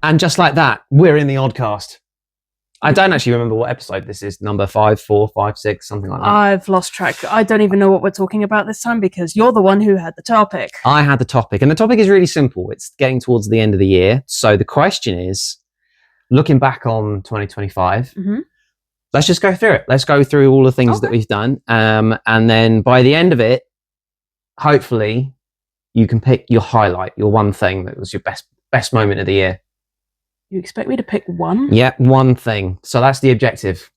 And just like that, we're in the Oddcast. I don't actually remember what episode this is, number 5, 4, 5, 6, something like that. I've lost track. I don't even know what we're talking about this time because you're the one who had the topic. I had the topic, and the topic is really simple. It's getting towards the end of the year. So the question is, looking back on 2025, let's just go through it. Let's go through all the things that we've done. And then by the end of it, hopefully you can pick your highlight, your one thing that was your best moment of the year. You expect me to pick one? Yeah, one thing. So that's the objective.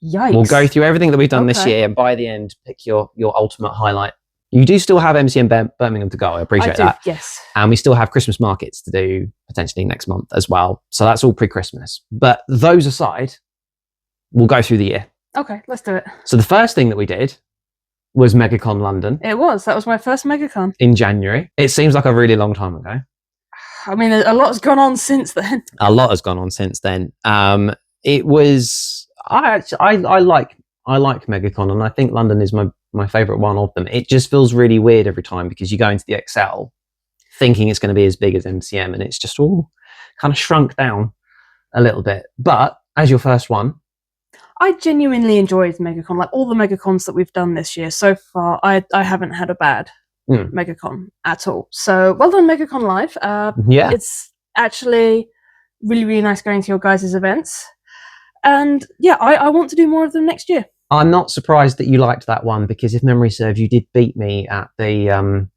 Yikes. We'll go through everything that we've done this year, and by the end, pick your ultimate highlight. You do still have MCM Birmingham to go. I appreciate that. Yes. And we still have Christmas markets to do potentially next month as well. So that's all pre-Christmas. But those aside, we'll go through the year. Okay, let's do it. So the first thing that we did was MegaCon London. It was. That was my first MegaCon. In January. It seems like a really long time ago. I mean, a lot's gone on since then. A lot has gone on since then. It was... I like MegaCon, and I think London is my favourite one of them. It just feels really weird every time because you go into the Excel thinking it's going to be as big as MCM, and it's just all kind of shrunk down a little bit. But as your first one... I genuinely enjoyed MegaCon. Like all the MegaCons that we've done this year so far, I haven't had a bad MegaCon at all. So well done, MegaCon Live. Yeah. It's actually really, really nice going to your guys' events. And yeah, I want to do more of them next year. I'm not surprised that you liked that one because if memory serves, you did beat me at the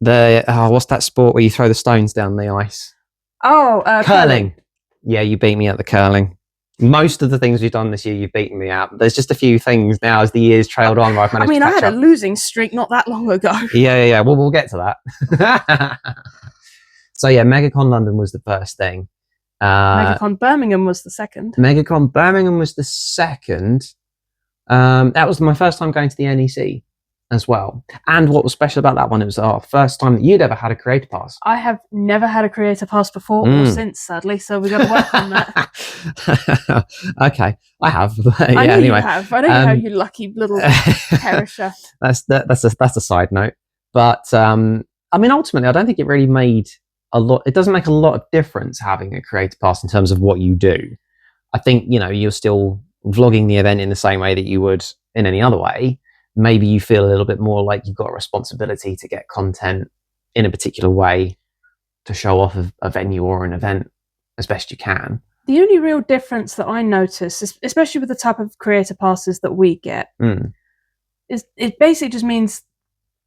what's that sport where you throw the stones down the ice? Curling. Yeah, you beat me at the curling. Most of the things we've done this year, you've beaten me at. There's just a few things now as the years trailed on where I've managed to catch I had up. a losing streak not that long ago. Yeah. Well, we'll get to that. So yeah, MegaCon London was the first thing. MegaCon Birmingham was the second. MegaCon Birmingham was the second. That was my first time going to the NEC as well. And what was special about that one, it was our first time that you'd ever had a creator pass. I have never had a creator pass before or since, sadly, so we've got to work on that. Okay, I have. I know anyway. you have. I know you have, you lucky little perisher. That's a side note. But I mean, ultimately, I don't think it really made a lot. It doesn't make a lot of difference having a creator pass in terms of what you do. I think, you're still vlogging the event in the same way that you would in any other way. Maybe you feel a little bit more like you've got a responsibility to get content in a particular way to show off a venue or an event as best you can. The only real difference that I notice, especially with the type of creator passes that we get, is it basically just means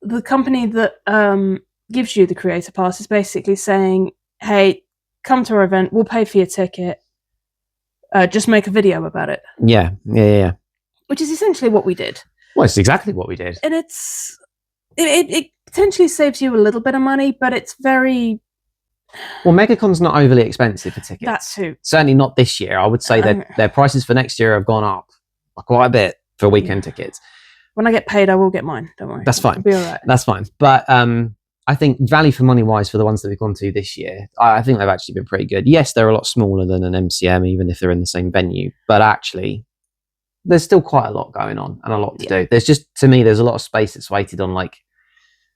the company that gives you the creator pass is basically saying, hey, come to our event, we'll pay for your ticket, just make a video about it. Yeah. Which is essentially what we did. Well, it's exactly what we did. And it potentially saves you a little bit of money, but it's very... Well, MegaCon's not overly expensive for tickets. That too. Certainly not this year. I would say that their prices for next year have gone up quite a bit for weekend tickets. When I get paid, I will get mine. Don't worry. That's fine. It'll be all right. That's fine. But I think value for money wise for the ones that we've gone to this year, I think they've actually been pretty good. Yes, they're a lot smaller than an MCM, even if they're in the same venue. But actually, there's still quite a lot going on and a lot to do. There's just, to me, there's a lot of space that's weighted on like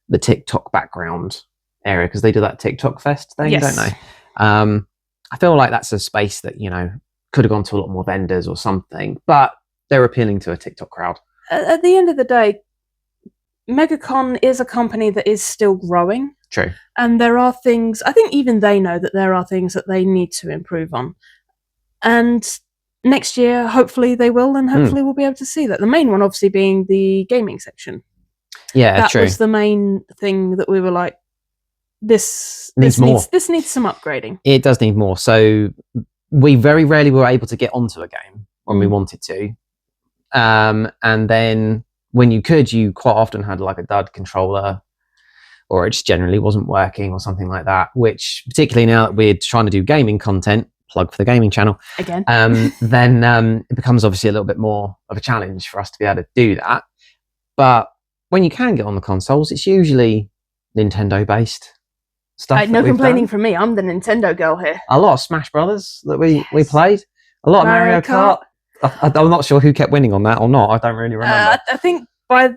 the TikTok background area because they do that TikTok fest thing, don't they? I feel like that's a space that, could have gone to a lot more vendors or something, but they're appealing to a TikTok crowd. At the end of the day, MegaCon is a company that is still growing. True. And there are things, I think even they know that there are things that they need to improve on. And next year, hopefully they will, and hopefully we'll be able to see that. The main one, obviously, being the gaming section. Yeah, true. That was the main thing that we were like, this needs some upgrading. It does need more. So we very rarely were able to get onto a game when we wanted to. And then when you could, you quite often had like a dud controller, or it just generally wasn't working or something like that, which particularly now that we're trying to do gaming content, plug for the gaming channel, again, then it becomes obviously a little bit more of a challenge for us to be able to do that. But when you can get on the consoles, it's usually Nintendo based stuff. No complaining from me. I'm the Nintendo girl here. A lot of Smash Brothers that we played, a lot of Mario Kart. I'm not sure who kept winning on that or not. I don't really remember. I think by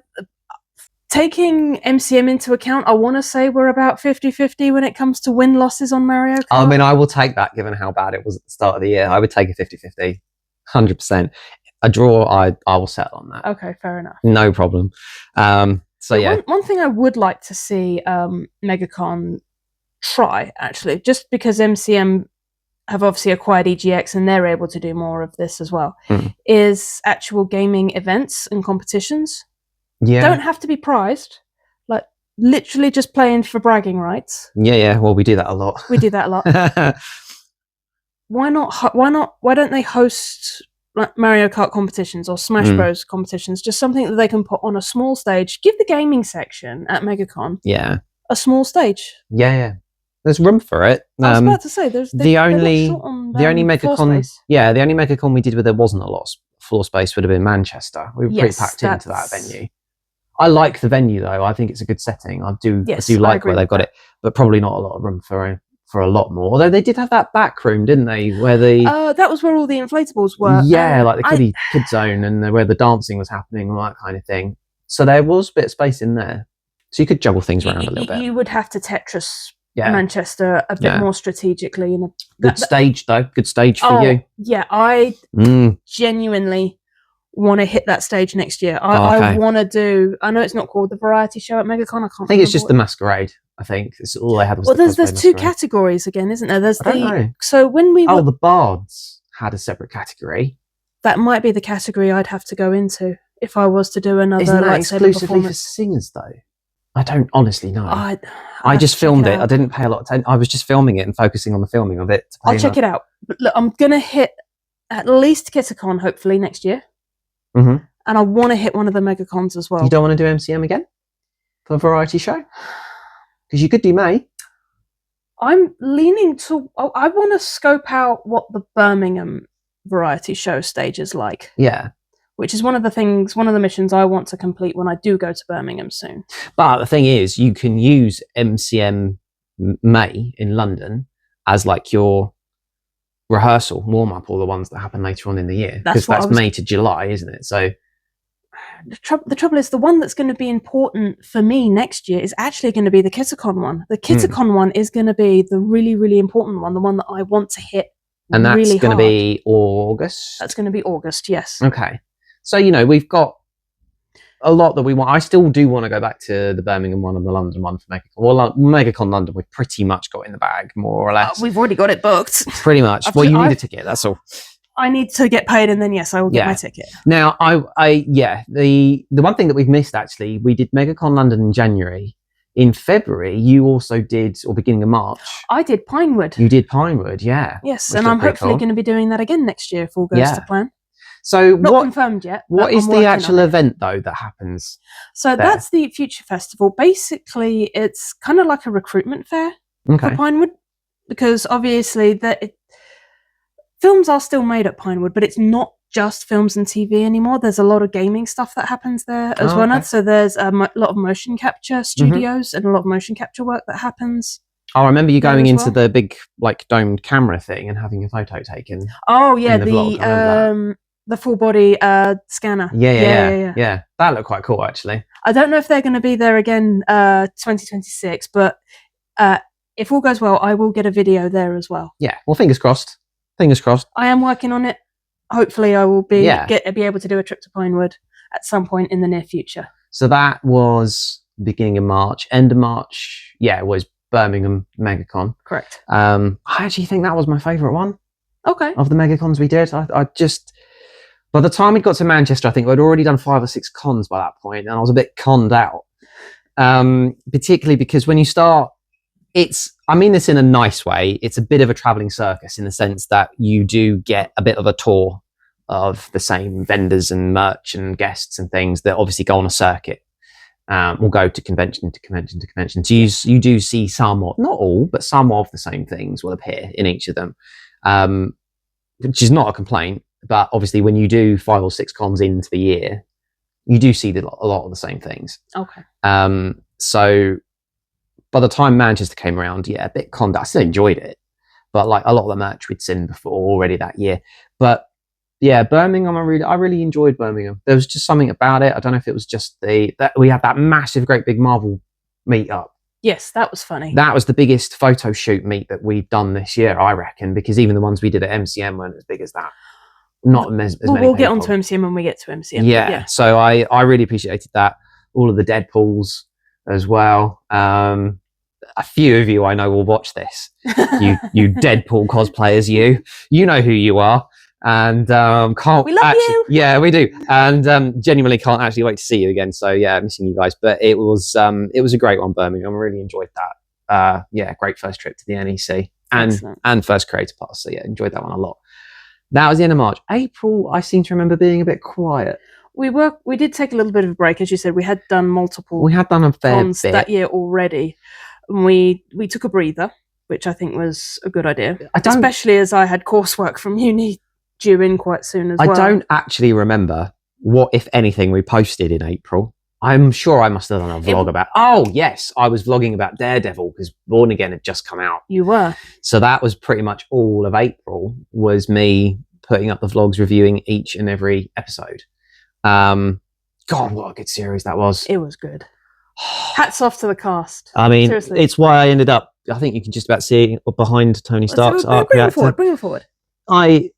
taking MCM into account, I want to say we're about 50-50 when it comes to win-losses on Mario Kart. I mean, I will take that given how bad it was at the start of the year. I would take a 50-50, 100%. A draw, I will settle on that. Okay, fair enough. No problem. One thing I would like to see MegaCon try, actually, just because MCM have obviously acquired EGX and they're able to do more of this as well, is actual gaming events and competitions. Yeah. Don't have to be prized, like literally just playing for bragging rights. Yeah. Well, we do that a lot. We do that a lot. Why not? Why don't they host like Mario Kart competitions or Smash Bros competitions? Just something that they can put on a small stage. Give the gaming section at MegaCon a small stage. Yeah. There's room for it. I was about to say the only MegaCon. Yeah, the only MegaCon we did where there wasn't a lot of floor space would have been Manchester. We were pretty packed into that venue. I like the venue though. I think it's a good setting. I do like where they've got it, but probably not a lot of room for a lot more. Although they did have that back room, didn't they? Where that was where all the inflatables were. Yeah, like the kid zone and where the dancing was happening and all that kind of thing. So there was a bit of space in there, so you could juggle things around a little bit. You would have to Tetris Manchester a bit more strategically. Good stage though. Good stage for you. Yeah, I genuinely want to hit that stage next year. I want to do. I know it's not called the variety show at MegaCon. I think it's just the masquerade. I think it's all they had was. Well, there's two categories again, isn't there? There's so when we the bards had a separate category. That might be the category I'd have to go into if I was to do another. Isn't that exclusively for singers though? I don't honestly know. I just filmed it. I didn't pay a lot of attention. I was just filming it and focusing on the filming of it. I'll check it out. But look, I'm gonna hit at least Kitacon hopefully next year. And I want to hit one of the MegaCons as well. You don't want to do MCM again for a variety show? Because you could do May. I'm leaning to. I want to scope out what the Birmingham variety show stage is like. Yeah. Which is one of the missions I want to complete when I do go to Birmingham soon. But the thing is, you can use MCM May in London as like your rehearsal warm up, all the ones that happen later on in the year, because that's May to July, isn't it? So the trouble is, the one that's going to be important for me next year is actually going to be the Kitacon one. The Kitacon one is going to be the really, really important one, the one that I want to hit. And that's really going to be August. That's going to be August, yes. Okay, so we've got a lot that we want. I still do want to go back to the Birmingham one and the London one for MegaCon. Well, MegaCon London, we've pretty much got in the bag, more or less. We've already got it booked. Pretty much. You need a ticket, that's all. I need to get paid, and then yes, I will get my ticket. Now, the one thing that we've missed, actually, we did MegaCon London in January. In February, you also did, or beginning of March. I did Pinewood. You did Pinewood, yeah. Yes, and I'm hopefully going to be doing that again next year if all goes to plan. So not confirmed yet. What is the actual event though that happens? So that's the Future Festival. Basically, it's kind of like a recruitment fair for Pinewood, because obviously films are still made at Pinewood, but it's not just films and TV anymore. There's a lot of gaming stuff that happens there as well. Okay. So there's a lot of motion capture studios and a lot of motion capture work that happens. I remember you going into the big like domed camera thing and having a photo taken. Oh yeah, the full body scanner. Yeah. That looked quite cool, actually. I don't know if they're going to be there again 2026, but if all goes well, I will get a video there as well. Yeah, well, fingers crossed. Fingers crossed. I am working on it. Hopefully, I will be able to do a trip to Pinewood at some point in the near future. So that was beginning of March. End of March, it was Birmingham MegaCon. Correct. I actually think that was my favourite one. Okay. Of the MegaCons we did. I just... By the time we got to Manchester, I think I'd already done 5 or 6 cons by that point, and I was a bit conned out. Particularly because when you start, I mean this in a nice way, it's a bit of a travelling circus in the sense that you do get a bit of a tour of the same vendors and merch and guests and things that obviously go on a circuit. We'll go to convention to convention to convention. So you do see some, not all, but some of the same things will appear in each of them, which is not a complaint. But obviously, when you do 5 or 6 cons into the year, you do see a lot of the same things. Okay. So by the time Manchester came around, a bit conned. I still enjoyed it, but like a lot of the merch we'd seen before already that year. But Yeah, Birmingham. I really enjoyed Birmingham. There was just something about it. I don't know if it was just that we had that massive, great big Marvel meetup. Yes, that was funny. That was the biggest photo shoot meet that we've done this year, I reckon, because even the ones we did at MCM weren't as big as that. Not as many. We'll get on to MCM when we get to MCM. Yeah. So I really appreciated that. All of the Deadpools as well. A few of you I know will watch this. You Deadpool cosplayers, you know who you are, and can't. We love you. Yeah, we do, and genuinely can't actually wait to see you again. So yeah, missing you guys, but it was a great one, Birmingham. I really enjoyed that. Yeah, great first trip to the NEC and first creator pass. So yeah, enjoyed that one a lot. That was the end of March. April, I seem to remember being a bit quiet. We did take a little bit of a break, as you said. We had done multiple. We had done a fair bit that year already. And we took a breather, which I think was a good idea, especially as I had coursework from uni due in quite soon as well. I don't actually remember what, if anything, we posted in April. I'm sure I must have done a vlog about. Oh yes, I was vlogging about Daredevil because Born Again had just come out. You were. So that was pretty much all of April. Was me putting up the vlogs, reviewing each and every episode. God, what a good series that was. It was good. Hats off to the cast. I mean, seriously. It's why I ended up. I think you can just about see it behind Tony Stark's art reactor. Bring it forward. I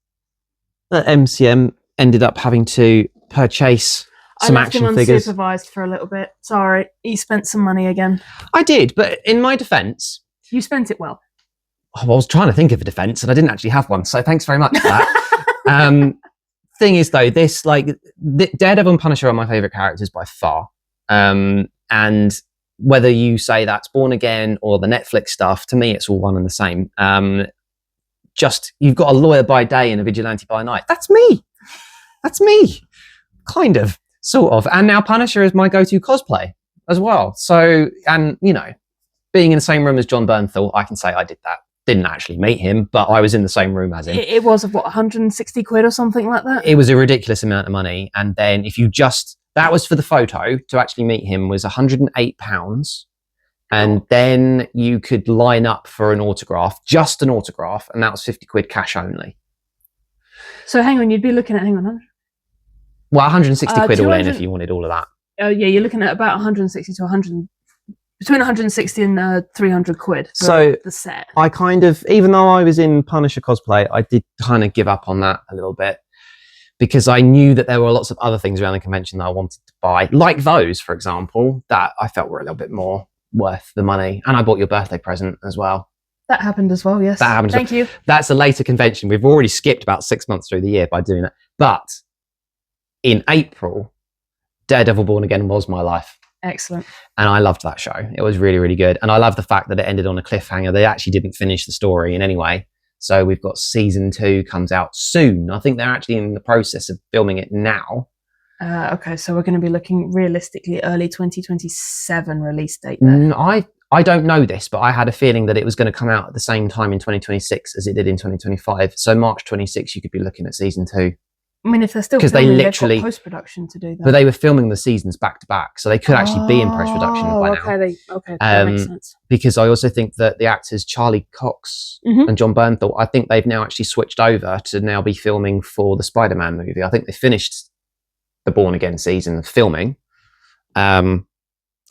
at MCM ended up having to purchase some action figures. Unsupervised for a little bit. Sorry, he spent some money again. I did, but in my defence, you spent it well. I was trying to think of a defence, and I didn't actually have one. So thanks very much for that. Thing is, though, Daredevil and Punisher are my favourite characters by far. And whether you say that's Born Again or the Netflix stuff, to me, it's all one and the same. Just, you've got a lawyer by day and a vigilante by night. That's me. That's me. Kind of, sort of. And now Punisher is my go-to cosplay as well. So, and, you know, being in the same room as John Bernthal, I can say I did that. Didn't actually meet him, but I was in the same room as him. It was, what, 160 quid or something like that? It was a ridiculous amount of money. And then if you that was for the photo. To actually meet him was £108. And then you could line up for an autograph, just an autograph, and that was 50 quid cash only. So hang on, you'd be looking at, well, 160 quid all in if you wanted all of that. Oh yeah, you're looking at about 160 to 100, between 160 and 300 quid for the set. I kind of, even though I was in Punisher cosplay, I did kind of give up on that a little bit, because I knew that there were lots of other things around the convention that I wanted to buy, like those, for example, that I felt were a little bit more worth the money. And I bought your birthday present as well. That happened as well, yes. That happened. Thank you. That's a later convention. We've already skipped about 6 months through the year by doing that. But in April, Daredevil Born Again was my life. Excellent. And I loved that show. It was really, really good. And I love the fact that it ended on a cliffhanger. They actually didn't finish the story in any way. So we've got season 2 comes out soon. I think they're actually in the process of filming it now. Okay, so we're going to be looking realistically early 2027 release date there. I don't know this, but I had a feeling that it was going to come out at the same time in 2026 as it did in 2025. So March 26, you could be looking at season 2. I mean, if they're still filming, they've got post-production to do that. But they were filming the seasons back to back, so they could actually be in post-production by now. Okay, that makes sense. Because I also think that the actors Charlie Cox and John Bernthal, I think they've now actually switched over to now be filming for the Spider-Man movie. I think they finished the Born Again season of filming. I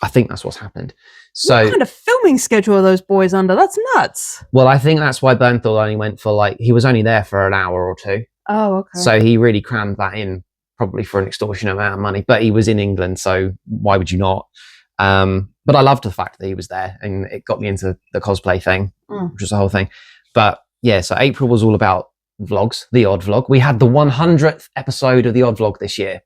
think that's what's happened. So, what kind of filming schedule are those boys under? That's nuts. Well, I think that's why Bernthal only went for he was only there for an hour or two. Oh, okay. So he really crammed that in, probably for an extortionate amount of money. But he was in England, so why would you not? But I loved the fact that he was there, and it got me into the cosplay thing, which was the whole thing. But yeah, so April was all about vlogs, the Odd Vlog. We had the 100th episode of the Odd Vlog this year.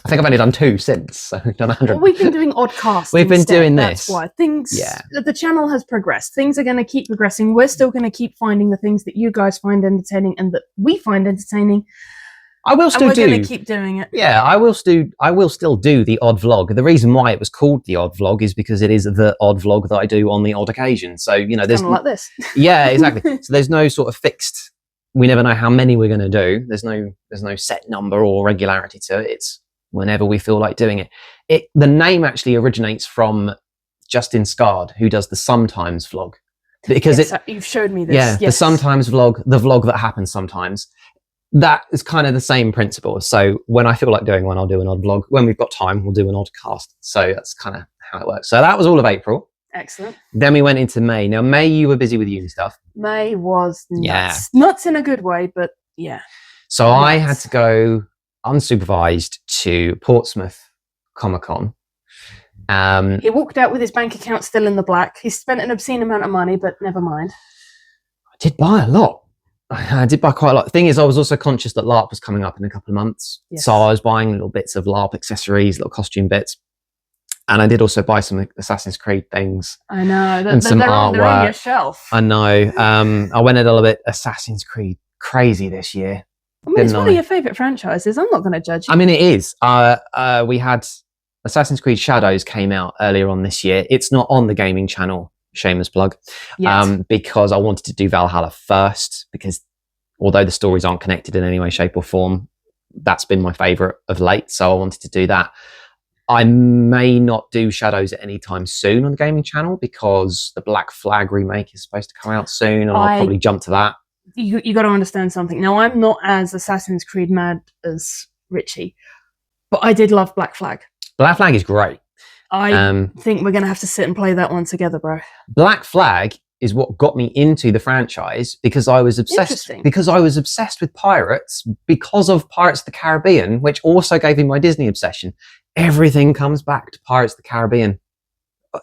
I think I've only done 2 since, so we've done 100. Well, we've been doing Oddcast. We've been doing this. That's why the channel has progressed. Things are going to keep progressing. We're still going to keep finding the things that you guys find entertaining and that we find entertaining. I will still we're going to keep doing it. Yeah, I will still do the Odd Vlog. The reason why it was called the Odd Vlog is because it is the odd vlog that I do on the odd occasion. So, there's kind of like this. Yeah, exactly. So there's no sort of fixed. We never know how many we're going to do. There's no set number or regularity to it. It's whenever we feel like doing it. The name actually originates from Justin Scard, who does the Sometimes vlog. Because you've showed me this. Yeah, yes. The Sometimes vlog, the vlog that happens sometimes. that is kind of the same principle. So when I feel like doing one, I'll do an odd vlog. When we've got time, we'll do an odd cast. So that's kind of how it works. So that was all of April. Excellent. Then we went into May. Now, May, you were busy with uni stuff. May was nuts. Yeah. Nuts in a good way, but yeah. So nuts. I had to go unsupervised to Portsmouth Comic-Con. He walked out with his bank account still in the black. He spent an obscene amount of money, but never mind. I did buy a lot. I did buy quite a lot. The thing is, I was also conscious that LARP was coming up in a couple of months. Yes. So I was buying little bits of LARP accessories, little costume bits. And I did also buy some Assassin's Creed things. I know. And some artwork. They're on your shelf. I know. I went a little bit Assassin's Creed crazy this year. I mean, it's one of your favourite franchises. I'm not going to judge you. I mean, it is. We had Assassin's Creed Shadows came out earlier on this year. It's not on the gaming channel, shameless plug, because I wanted to do Valhalla first, because although the stories aren't connected in any way, shape or form, that's been my favourite of late. So I wanted to do that. I may not do Shadows at any time soon on the gaming channel because the Black Flag remake is supposed to come out soon, and I'll probably jump to that. You got to understand something. Now, I'm not as Assassin's Creed mad as Richie, but I did love Black Flag. Black Flag is great. I think we're going to have to sit and play that one together, bro. Black Flag is what got me into the franchise because I was obsessed. Because I was obsessed with pirates because of Pirates of the Caribbean, which also gave me my Disney obsession. Everything comes back to Pirates of the Caribbean.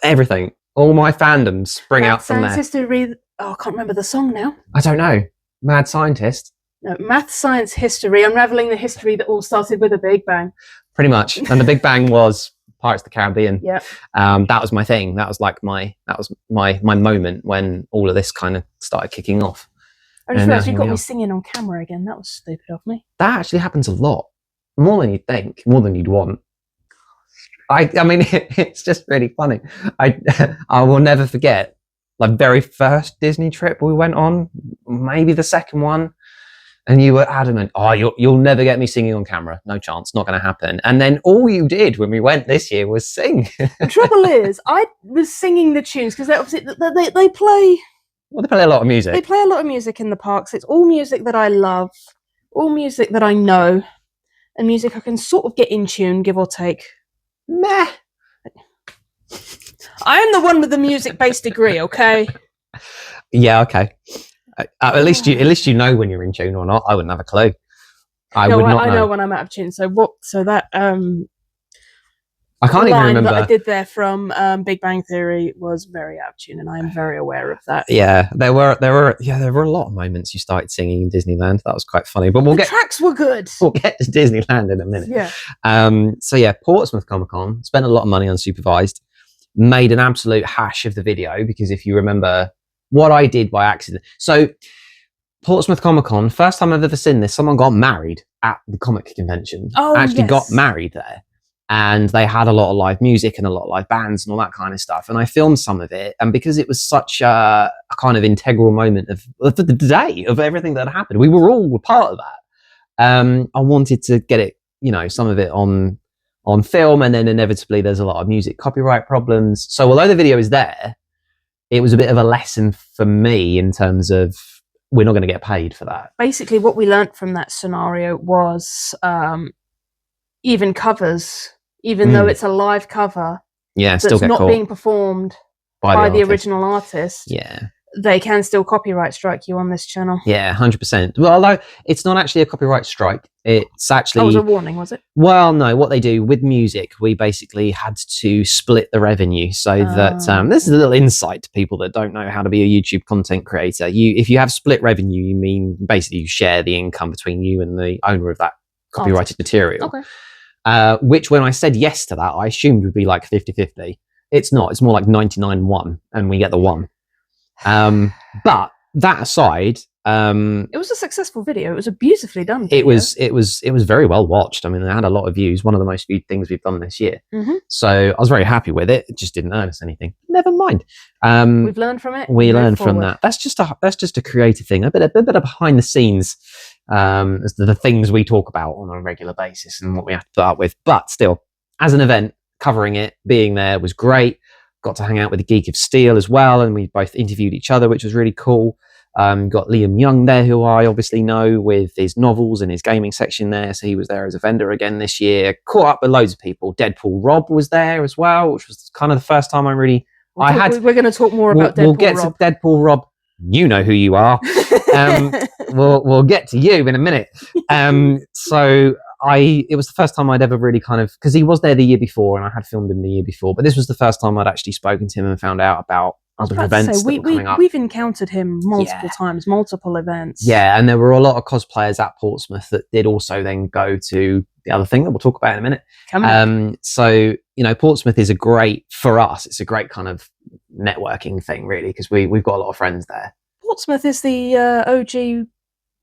Everything. All my fandoms spring out from there. History. Oh, I can't remember the song now. I don't know. Mad Scientist. No, Math, Science, History. Unraveling the history that all started with a Big Bang. Pretty much. And the Big Bang was Pirates of the Caribbean. Yeah. That was my thing. That was like my moment when all of this kind of started kicking off. I just realised you got me singing on camera again. That was stupid of me. That actually happens a lot. More than you'd think. More than you'd want. I mean, it's just really funny. I will never forget the very first Disney trip we went on, maybe the second one, and you were adamant, oh, you'll never get me singing on camera. No chance, not going to happen. And then all you did when we went this year was sing. The trouble is, I was singing the tunes because they play... Well, they play a lot of music. They play a lot of music in the parks. It's all music that I love, all music that I know, and music I can sort of get in tune, give or take. Meh. I am the one with the music-based degree, okay? Yeah, okay. At least you know when you're in tune or not. I wouldn't have a clue. I know when I'm out of tune. So that I can't even remember. That I did there from Big Bang Theory was very out of tune, and I am very aware of that. Yeah, there were a lot of moments you started singing in Disneyland. That was quite funny. But the tracks were good. We'll get to Disneyland in a minute. Yeah. So yeah, Portsmouth Comic-Con, spent a lot of money unsupervised, made an absolute hash of the video because if you remember what I did by accident. So Portsmouth Comic-Con, first time I've ever seen this, someone got married at the comic convention. Oh, actually got married there. And they had a lot of live music and a lot of live bands and all that kind of stuff. And I filmed some of it. And because it was such a kind of integral moment of the day of everything that happened, we were all a part of that. I wanted to get it, some of it on film. And then inevitably there's a lot of music copyright problems. So although the video is there, it was a bit of a lesson for me in terms of we're not going to get paid for that. Basically, what we learnt from that scenario was even covers, even though it's a live cover, that's not being performed by the original artist. Yeah, they can still copyright strike you on this channel. Yeah, 100%. Well, although it's not actually a copyright strike, it's actually... Oh, it was a warning, was it? Well, no, what they do with music, we basically had to split the revenue so that... this is a little insight to people that don't know how to be a YouTube content creator. If you have split revenue, you mean basically you share the income between you and the owner of that copyrighted material. Okay. Which, when I said yes to that, I assumed would be like 50-50. It's not. It's more like 99-1, and we get the 1. But that aside, it was a successful video. It was a beautifully done video. It was very well watched. I mean, it had a lot of views. One of the most viewed things we've done this year. Mm-hmm. So I was very happy with it. It just didn't earn us anything. Never mind. We've learned from it. We learned from that. That's just a creative thing. A bit of behind the scenes. As to the things we talk about on a regular basis and what we have to put up with. But still, as an event, covering it, being there was great. Got to hang out with the Geek of Steel as well, and we both interviewed each other, which was really cool. Got Liam Young there, who I obviously know with his novels and his gaming section there. So he was there as a vendor again this year. Caught up with loads of people. Deadpool Rob was there as well, which was kind of the first time I really... We're going to talk more about Deadpool We'll get Rob. to Deadpool Rob. You know who you are. We'll get to you in a minute. So it was the first time I'd ever really kind of, because he was there the year before and I had filmed him the year before, but this was the first time I'd actually spoken to him and found out about other events that were coming up. We've encountered him multiple times, multiple events. Yeah, and there were a lot of cosplayers at Portsmouth that did also then go to the other thing that we'll talk about in a minute. So, Portsmouth is for us, it's a great kind of networking thing, really, because we've got a lot of friends there. Portsmouth is the OG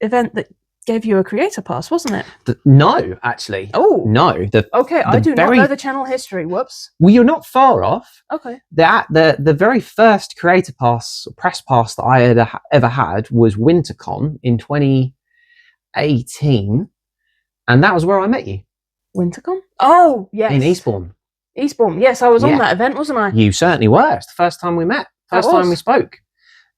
event that gave you a creator pass, wasn't it? No, actually. Oh. No. I do not know the channel history. Whoops. Well, you're not far off. Okay. The very first creator pass, press pass that I had ever had was WinterCon in 2018. And that was where I met you. WinterCon? Oh, yes. In Eastbourne. Eastbourne. Yes, I was on that event, wasn't I? You certainly were. It's the first time we met. First time we spoke.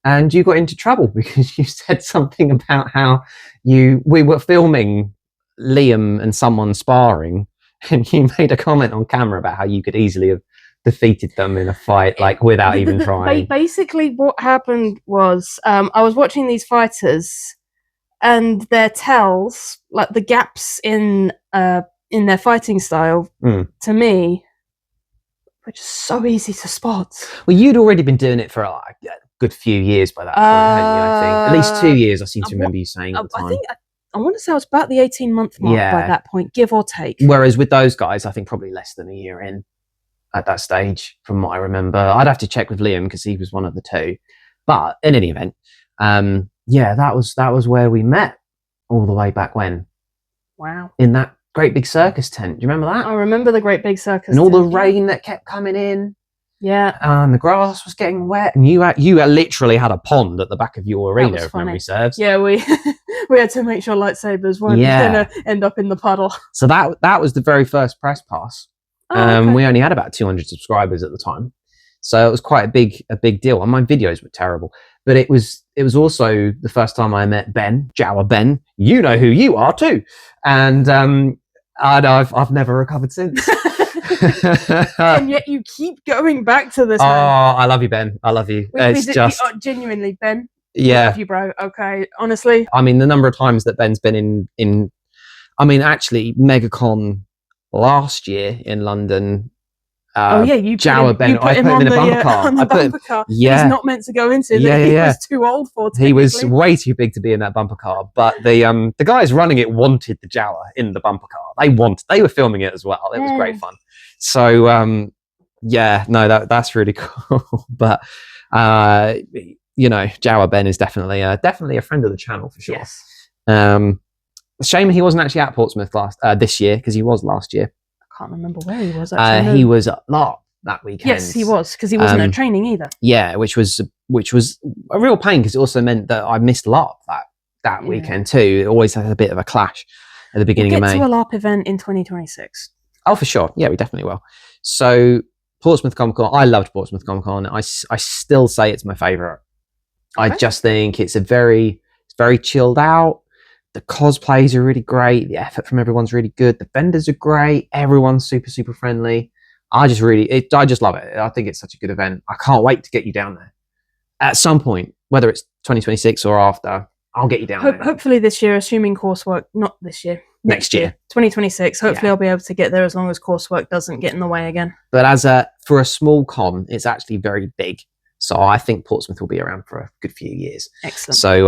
And you got into trouble because you said something about how we were filming Liam and someone sparring, and you made a comment on camera about how you could easily have defeated them in a fight, like without even trying. Basically, what happened was I was watching these fighters, and their tells, like the gaps in their fighting style, to me, were just so easy to spot. Well, you'd already been doing it for a good few years by that point, hadn't you, I think? At least 2 years, I seem to remember you saying at the time. I want to say I was about the 18-month mark by that point, give or take. Whereas with those guys, I think probably less than a year in at that stage, from what I remember. I'd have to check with Liam because he was one of the two. But in any event, that was where we met all the way back when. Wow. In that great big circus tent. Do you remember that? I remember the great big circus tent. And all the rain that kept coming in. Yeah. And the grass was getting wet. And you literally had a pond at the back of your arena, if memory serves. Yeah, we had to make sure lightsabers weren't going to end up in the puddle. So that was the very first press pass. Okay. We only had about 200 subscribers at the time. So it was quite a big deal. And my videos were terrible. But it was also the first time I met Ben, Jawa Ben. You know who you are too. And I've never recovered since. And yet you keep going back to this. I love you, Ben. I love you. Genuinely, Ben. Yeah. I love you, bro. Okay, honestly. I mean, the number of times that Ben's been in actually, MegaCon last year in London. You Jawa Ben. I put him in a bumper car. On the bumper car. Yeah, he's not meant to go into. That he was too old for. He was way too big to be in that bumper car. But the guys running it wanted the Jawa in the bumper car. They were filming it as well. It was great fun. So that's really cool. But Jawa Ben is definitely a friend of the channel for sure. Yes. Shame he wasn't actually at Portsmouth this year, because he was last year. I can't remember where he was actually. He was at LARP that weekend. Yes, he was, because he wasn't at training either. Yeah, which was a real pain, because it also meant that I missed LARP that weekend too. It always had a bit of a clash at the beginning of May. We'll get to a LARP event in 2026. Oh, for sure. Yeah, we definitely will. So Portsmouth Comic Con, I loved Portsmouth Comic Con. I still say it's my favourite. Okay. I just think it's very chilled out. The cosplays are really great. The effort from everyone's really good. The vendors are great. Everyone's super, super friendly. I just love it. I think it's such a good event. I can't wait to get you down there at some point, whether it's 2026 or after. I'll get you down there. Hopefully this year, assuming coursework, not this year. Next year, 2026. Hopefully I'll be able to get there as long as coursework doesn't get in the way again. But for a small con, it's actually very big. So I think Portsmouth will be around for a good few years. Excellent. So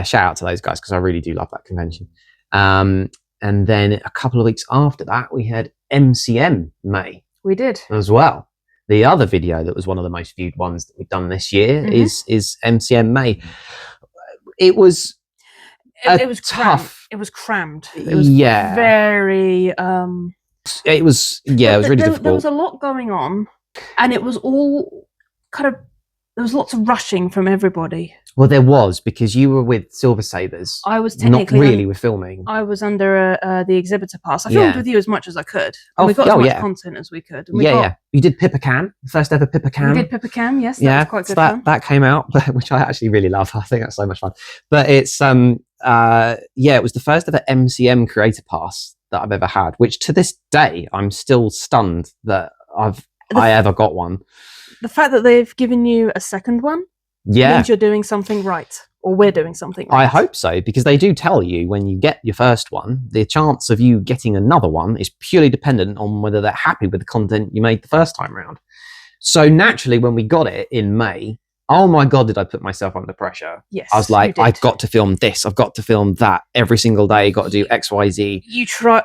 shout out to those guys, because I really do love that convention. And then a couple of weeks after that, we had MCM May. We did. As well. The other video that was one of the most viewed ones that we've done this year is MCM May. It was tough. It was crammed. It was very. It was really difficult. There was a lot going on, and it was all kind of. There was lots of rushing from everybody. Well, there was, because you were with Silver Sabres. I was not technically really with filming. I was under the exhibitor pass. I filmed with you as much as I could. And we got as much content as we could. And yeah. You did Pippa Cam, the first ever Pippa Cam. We did Pippa Cam, yes. That was quite good fun. That came out, which I actually really love. I think that's so much fun. But it's it was the first ever MCM creator pass that I've ever had, which to this day I'm still stunned that I ever got one. The fact that they've given you a second one means you're doing something right, or we're doing something right. I hope so, because they do tell you when you get your first one, the chance of you getting another one is purely dependent on whether they're happy with the content you made the first time round. So naturally, when we got it in May, oh my God, did I put myself under pressure? Yes, I was like, I've got to film this. I've got to film that every single day. Got to do X, Y, Z.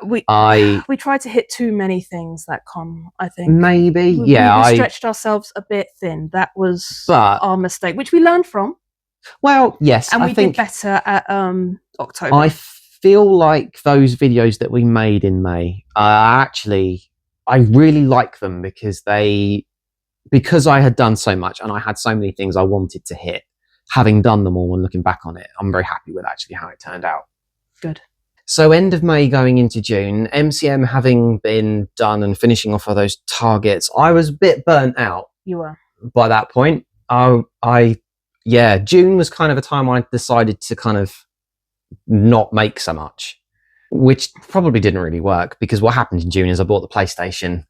We tried to hit too many things that con, I think. Maybe, we stretched ourselves a bit thin. That was our mistake, which we learned from. Well, yes. And we did better at October. I feel like those videos that we made in May, I really like them because I had done so much and I had so many things I wanted to hit. Having done them all and looking back on it, I'm very happy with actually how it turned out. Good. So end of May going into June, MCM having been done and finishing off of those targets, I was a bit burnt out. You were. By that point. June was kind of a time I decided to kind of not make so much, which probably didn't really work, because what happened in June is I bought the PlayStation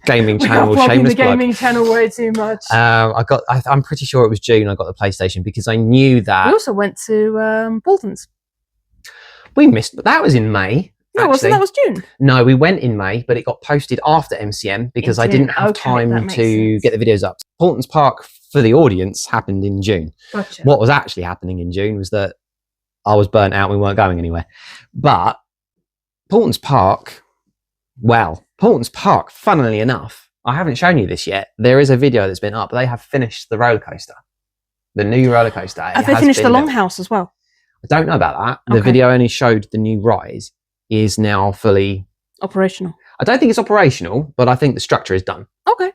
gaming channel. Shameless the gaming channel way too much. I'm pretty sure it was June I got the PlayStation, because I knew that. We also went to Bolton's. We missed, but that was in May. No, wasn't that was June? No, we went in May, but it got posted after MCM because I didn't have time to get the videos up. Bolton's Park, for the audience, happened in June. Gotcha. What was actually happening in June was that I was burnt out and we weren't going anywhere. But Bolton's Park, funnily enough, I haven't shown you this yet. There is a video that's been up. They have finished the roller coaster, the new roller coaster. Have they finished the Longhouse as well? I don't know about that. The video only showed the new rise is now fully operational. I don't think it's operational, but I think the structure is done. Okay.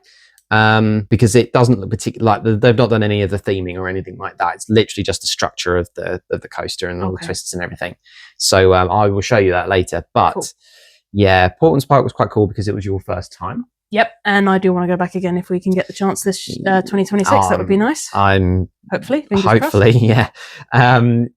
Because it doesn't look particularly like they've not done any of the theming or anything like that. It's literally just the structure of the coaster and all the twists and everything. So I will show you that later. But yeah, Portland's Park was quite cool because it was your first time. Yep, and I do want to go back again if we can get the chance this 2026. That would be nice. Hopefully, yeah.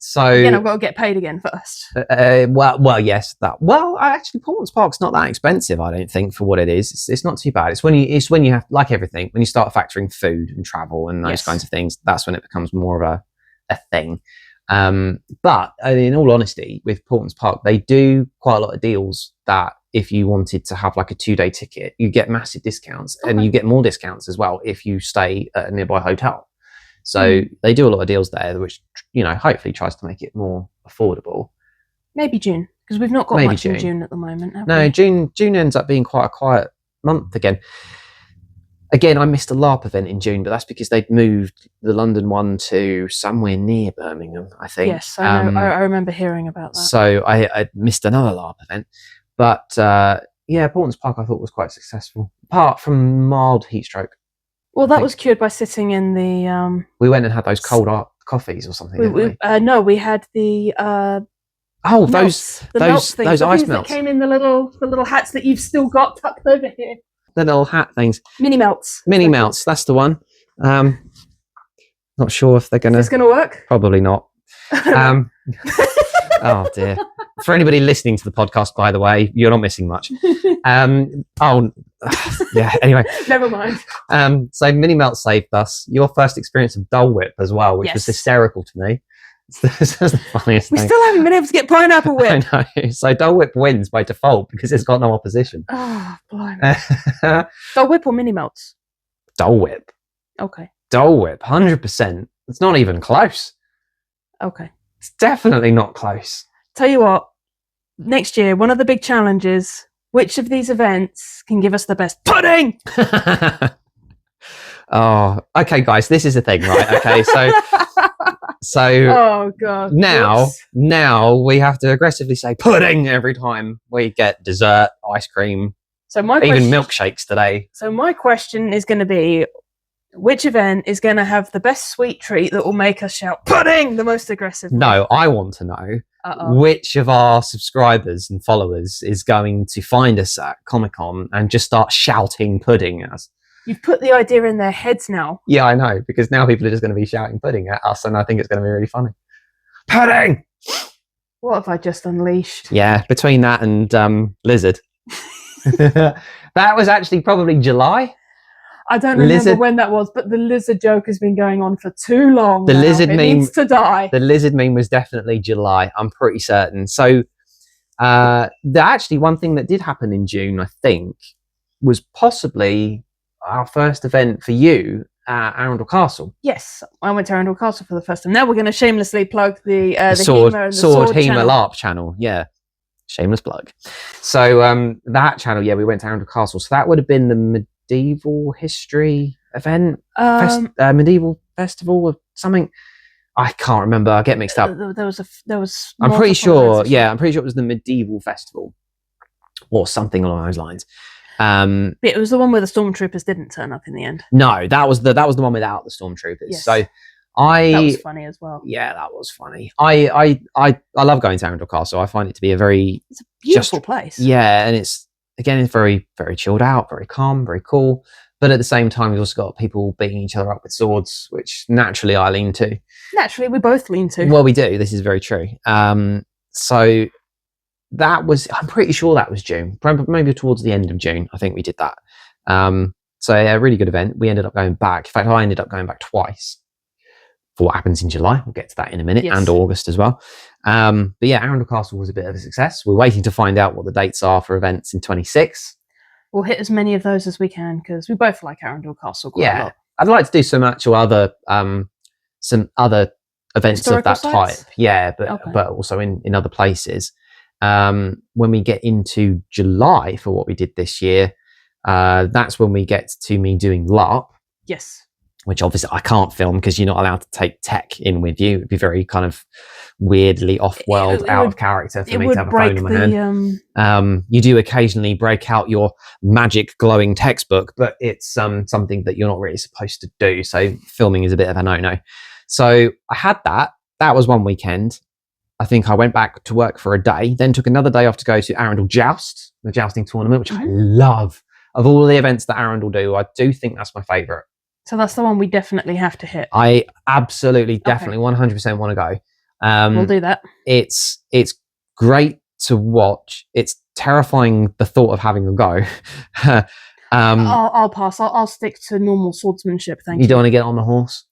So again, I've got to get paid again first. Yes. Actually, Portland's Park's not that expensive, I don't think, for what it is. It's not too bad. It's when you have, like everything, when you start factoring food and travel and those kinds of things, that's when it becomes more of a thing. But in all honesty, with Portland's Park, they do quite a lot of deals that if you wanted to have like a 2-day ticket, you get massive discounts and you get more discounts as well if you stay at a nearby hotel. So they do a lot of deals there, which, hopefully tries to make it more affordable. Maybe June, because we've not got much in June at the moment. No, we? June ends up being quite a quiet month again. Again, I missed a LARP event in June, but that's because they'd moved the London one to somewhere near Birmingham, I think. Yes, I know. I remember hearing about that. So I missed another LARP event. But Portland's Park I thought was quite successful, apart from mild heat stroke. Well, that was cured by sitting in the... We went and had those cold coffees or something, didn't we? No, we had the... those ice melts that came in the little hats that you've still got tucked over here. The little hat things. Mini melts. Mini melts, that's the one. Not sure if they're going to... It's going to work? Probably not. Oh, dear. For anybody listening to the podcast, by the way, you're not missing much. Anyway. Never mind. So Mini Melt saved us. Your first experience of Dole Whip as well, which was hysterical to me. This is the funniest thing. We still haven't been able to get Pineapple Whip. I know. So Dole Whip wins by default because it's got no opposition. Oh, blimey. Dole Whip or Mini Melts? Dole Whip. Okay. Dole Whip, 100%. It's not even close. Okay. It's definitely not close. Tell you what, next year, one of the big challenges, which of these events can give us the best pudding? Oh, okay, guys, this is the thing, right? Okay, so oh god. Now we have to aggressively say pudding every time we get dessert, ice cream, even milkshakes today. So my question is going to be, Which event is going to have the best sweet treat that will make us shout pudding the most aggressive? No, I want to know which of our subscribers and followers is going to find us at Comic-Con and just start shouting pudding at us. You've put the idea in their heads now. Yeah, I know, because now people are just going to be shouting pudding at us, and I think it's going to be really funny. Pudding! What have I just unleashed? Yeah, between that and Lizard. That was actually probably July. I don't remember when that was, but the lizard joke has been going on for too long. The lizard meme needs to die. The lizard meme was definitely July. I'm pretty certain. So, actually, one thing that did happen in June, I think, was possibly our first event for you at Arundel Castle. Yes, I went to Arundel Castle for the first time. Now we're going to shamelessly plug the Sword HEMA and the Sword HEMA LARP channel. Yeah, shameless plug. So that channel, yeah, we went to Arundel Castle. So that would have been the medieval history event, medieval festival or something. I can't remember. I get mixed up. There was. I'm pretty sure. Yeah, I'm pretty sure it was the medieval festival or something along those lines. But it was the one where the stormtroopers didn't turn up in the end. No, that was the one without the stormtroopers. Yes. So that was funny as well. Yeah, that was funny. I love going to Arundel Castle. I find it to be it's a beautiful place. Yeah, and it's very, very chilled out, very calm, very cool. But at the same time, you've also got people beating each other up with swords, which naturally I lean to. Naturally, we both lean to. Well, we do. This is very true. So that was, I'm pretty sure that was June, maybe towards the end of June. I think we did that. So yeah, a really good event. We ended up going back. In fact, I ended up going back twice for what happens in July. We'll get to that in a minute, and August as well. But yeah, Arundel Castle was a bit of a success. We're waiting to find out what the dates are for events in 26. We'll hit as many of those as we can because we both like Arundel Castle quite a lot. I'd like to do so much or other some other events historical of that sites? type. Yeah, but also in other places. When we get into July for what we did this year, that's when we get to me doing LARP. Yes. Which obviously I can't film because you're not allowed to take tech in with you. It'd be very kind of weirdly off-world, out of character for me to have a phone in my hand. You do occasionally break out your magic glowing textbook, but it's something that you're not really supposed to do. So filming is a bit of a no-no. So I had that. That was one weekend. I think I went back to work for a day, then took another day off to go to Arundel Joust, the jousting tournament, which I love. Of all the events that Arundel do, I do think that's my favourite. So that's the one we definitely have to hit. I absolutely, definitely, 100% want to go. We'll do that. It's great to watch. It's terrifying the thought of having a go. I'll pass. I'll stick to normal swordsmanship. Thank you. You don't want to get on the horse?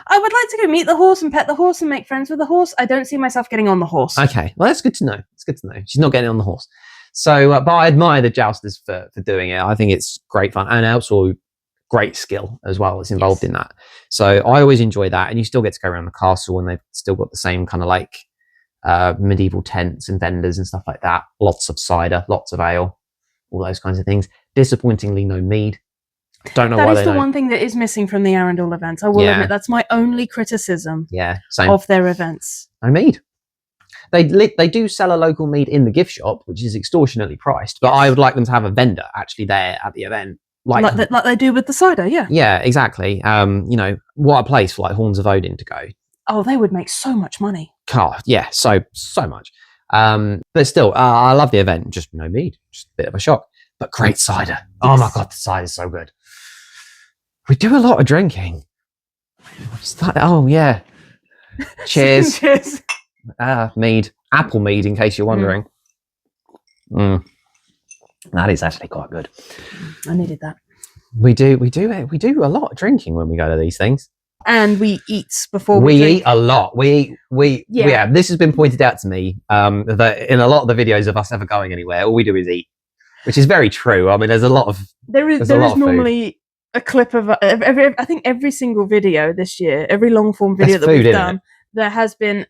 I would like to go meet the horse and pet the horse and make friends with the horse. I don't see myself getting on the horse. Okay, well, that's good to know. It's good to know. She's not getting on the horse. So, but I admire the jousters for doing it. I think it's great fun and also great skill as well that's involved in that. So I always enjoy that, and you still get to go around the castle and they've still got the same kind of like medieval tents and vendors and stuff like that. Lots of cider, lots of ale, all those kinds of things. Disappointingly, no mead. Don't know why they don't. That is the one thing that is missing from the Arundel events. I will admit that's my only criticism. Of their events. No mead. They do sell a local mead in the gift shop, which is extortionately priced. But I would like them to have a vendor actually there at the event. Like they do with the cider, yeah. Yeah, exactly. You know, what a place for like Horns of Odin to go. Oh, they would make so much money. God, yeah, so much. But still, I love the event. Just no mead, just a bit of a shock. But great cider. Yes. Oh my God, the cider's so good. We do a lot of drinking. Oh yeah. Cheers. Cheers. Mead, apple mead, in case you're wondering. That is actually quite good. I needed that. We do a lot of drinking when we go to these things. And we eat before we eat a lot. We this has been pointed out to me that in a lot of the videos of us ever going anywhere, all we do is eat, which is very true. I mean, there's a lot of there is normally a clip of I think every single video this year, every long form video that we've done, there has been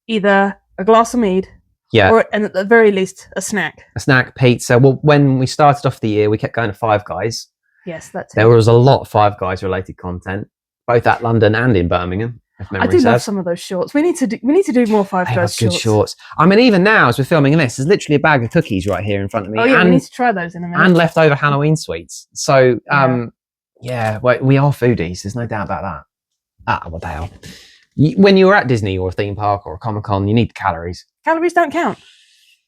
either a glass of mead. Yeah. And at the very least, a snack. A snack, pizza. Well, when we started off the year, we kept going to Five Guys. Yes, that's it. There was a lot of Five Guys related content, both at London and in Birmingham. I do love some of those shorts. We need to do more Five Guys shorts. Good shorts. I mean, even now as we're filming this, there's literally a bag of cookies right here in front of me. Oh yeah, we need to try those in a minute. And leftover Halloween sweets. So Yeah, well, we are foodies. There's no doubt about that. Well, they are. When you're at Disney or a theme park or a Comic-Con, you need the calories. Calories don't count.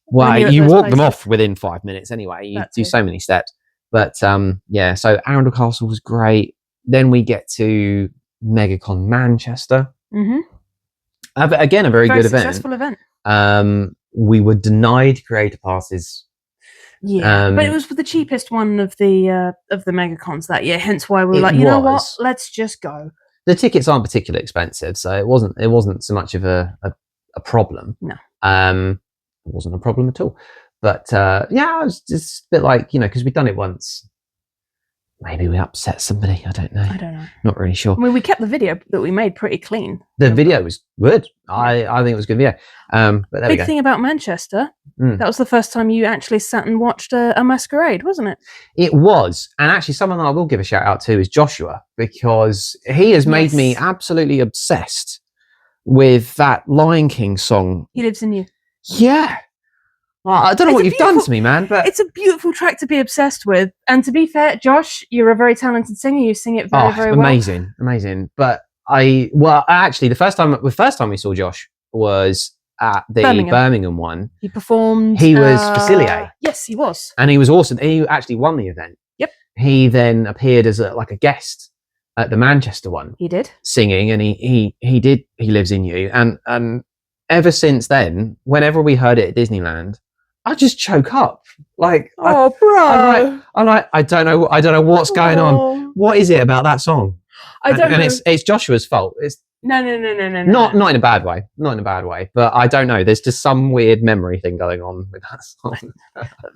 Well, you walk them off within 5 minutes anyway. You do so many steps. But yeah, so Arundel Castle was great. Then we get to MegaCon Manchester. Mm-hmm. Again, a very good successful event. We were denied creator passes. Yeah, but it was the cheapest one of the MegaCons that year. Hence why we were like, you know what, let's just go. The tickets aren't particularly expensive, so it wasn't so much of a problem. No, it wasn't a problem at all. But yeah, I was just a bit like, because we'd done it once. Maybe we upset somebody. I don't know. Not really sure. I mean, we kept the video that we made pretty clean. The video was good. I think it was a good video. But there we go. Big thing about Manchester, that was the first time you actually sat and watched a masquerade, wasn't it? It was. And actually, someone that I will give a shout out to is Joshua, because he has made me absolutely obsessed with that Lion King song. He Lives in You. Yeah. I don't know what you've done to me, man, but it's a beautiful track to be obsessed with. And to be fair, Josh, you're a very talented singer. You sing it very well. Amazing. But actually, the first time we saw Josh was at the Birmingham one. He performed. He was Facilier. Yes, he was, and he was awesome. He actually won the event. Yep. He then appeared as a guest at the Manchester one. He did singing, and he did. He Lives in You, and ever since then, whenever we heard it at Disneyland, I just choke up. Like, bro. I'm like, I don't know what's going on. What is it about that song? I don't know. And it's Joshua's fault. It's no. Not in a bad way. Not in a bad way. But I don't know. There's just some weird memory thing going on with that song.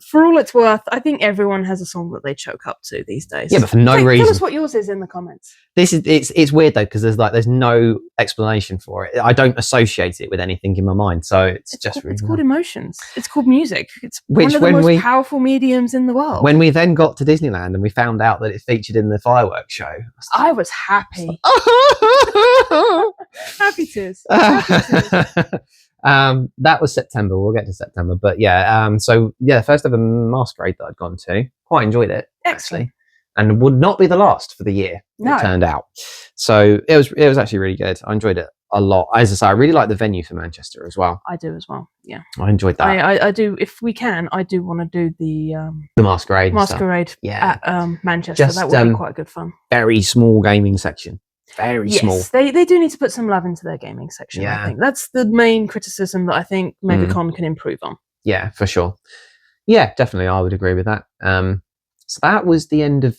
For all it's worth, I think everyone has a song that they choke up to these days. Yeah, but for no reason. Tell us what yours is in the comments. It's weird though, because there's no explanation for it. I don't associate it with anything in my mind, so it's called emotions. It's called music. It's one of the most powerful mediums in the world. When we then got to Disneyland and we found out that it featured in the fireworks show, I was happy. Happy tears. That was September. We'll get to September, but yeah. So yeah, first ever masquerade that I'd gone to. Quite enjoyed it. Excellent. Actually. And would not be the last for the year. No. It turned out. So it was actually really good. I enjoyed it a lot. As I say, I really like the venue for Manchester as well. I do as well. Yeah. I enjoyed that. I do. If we can, I do want to do the masquerade. At Manchester. That would be quite good fun. Very small gaming section. Very small. Yes, they do need to put some love into their gaming section. Yeah. I think that's the main criticism that I think MegaCon can improve on. Yeah, for sure. Yeah, definitely. I would agree with that. So that was the end of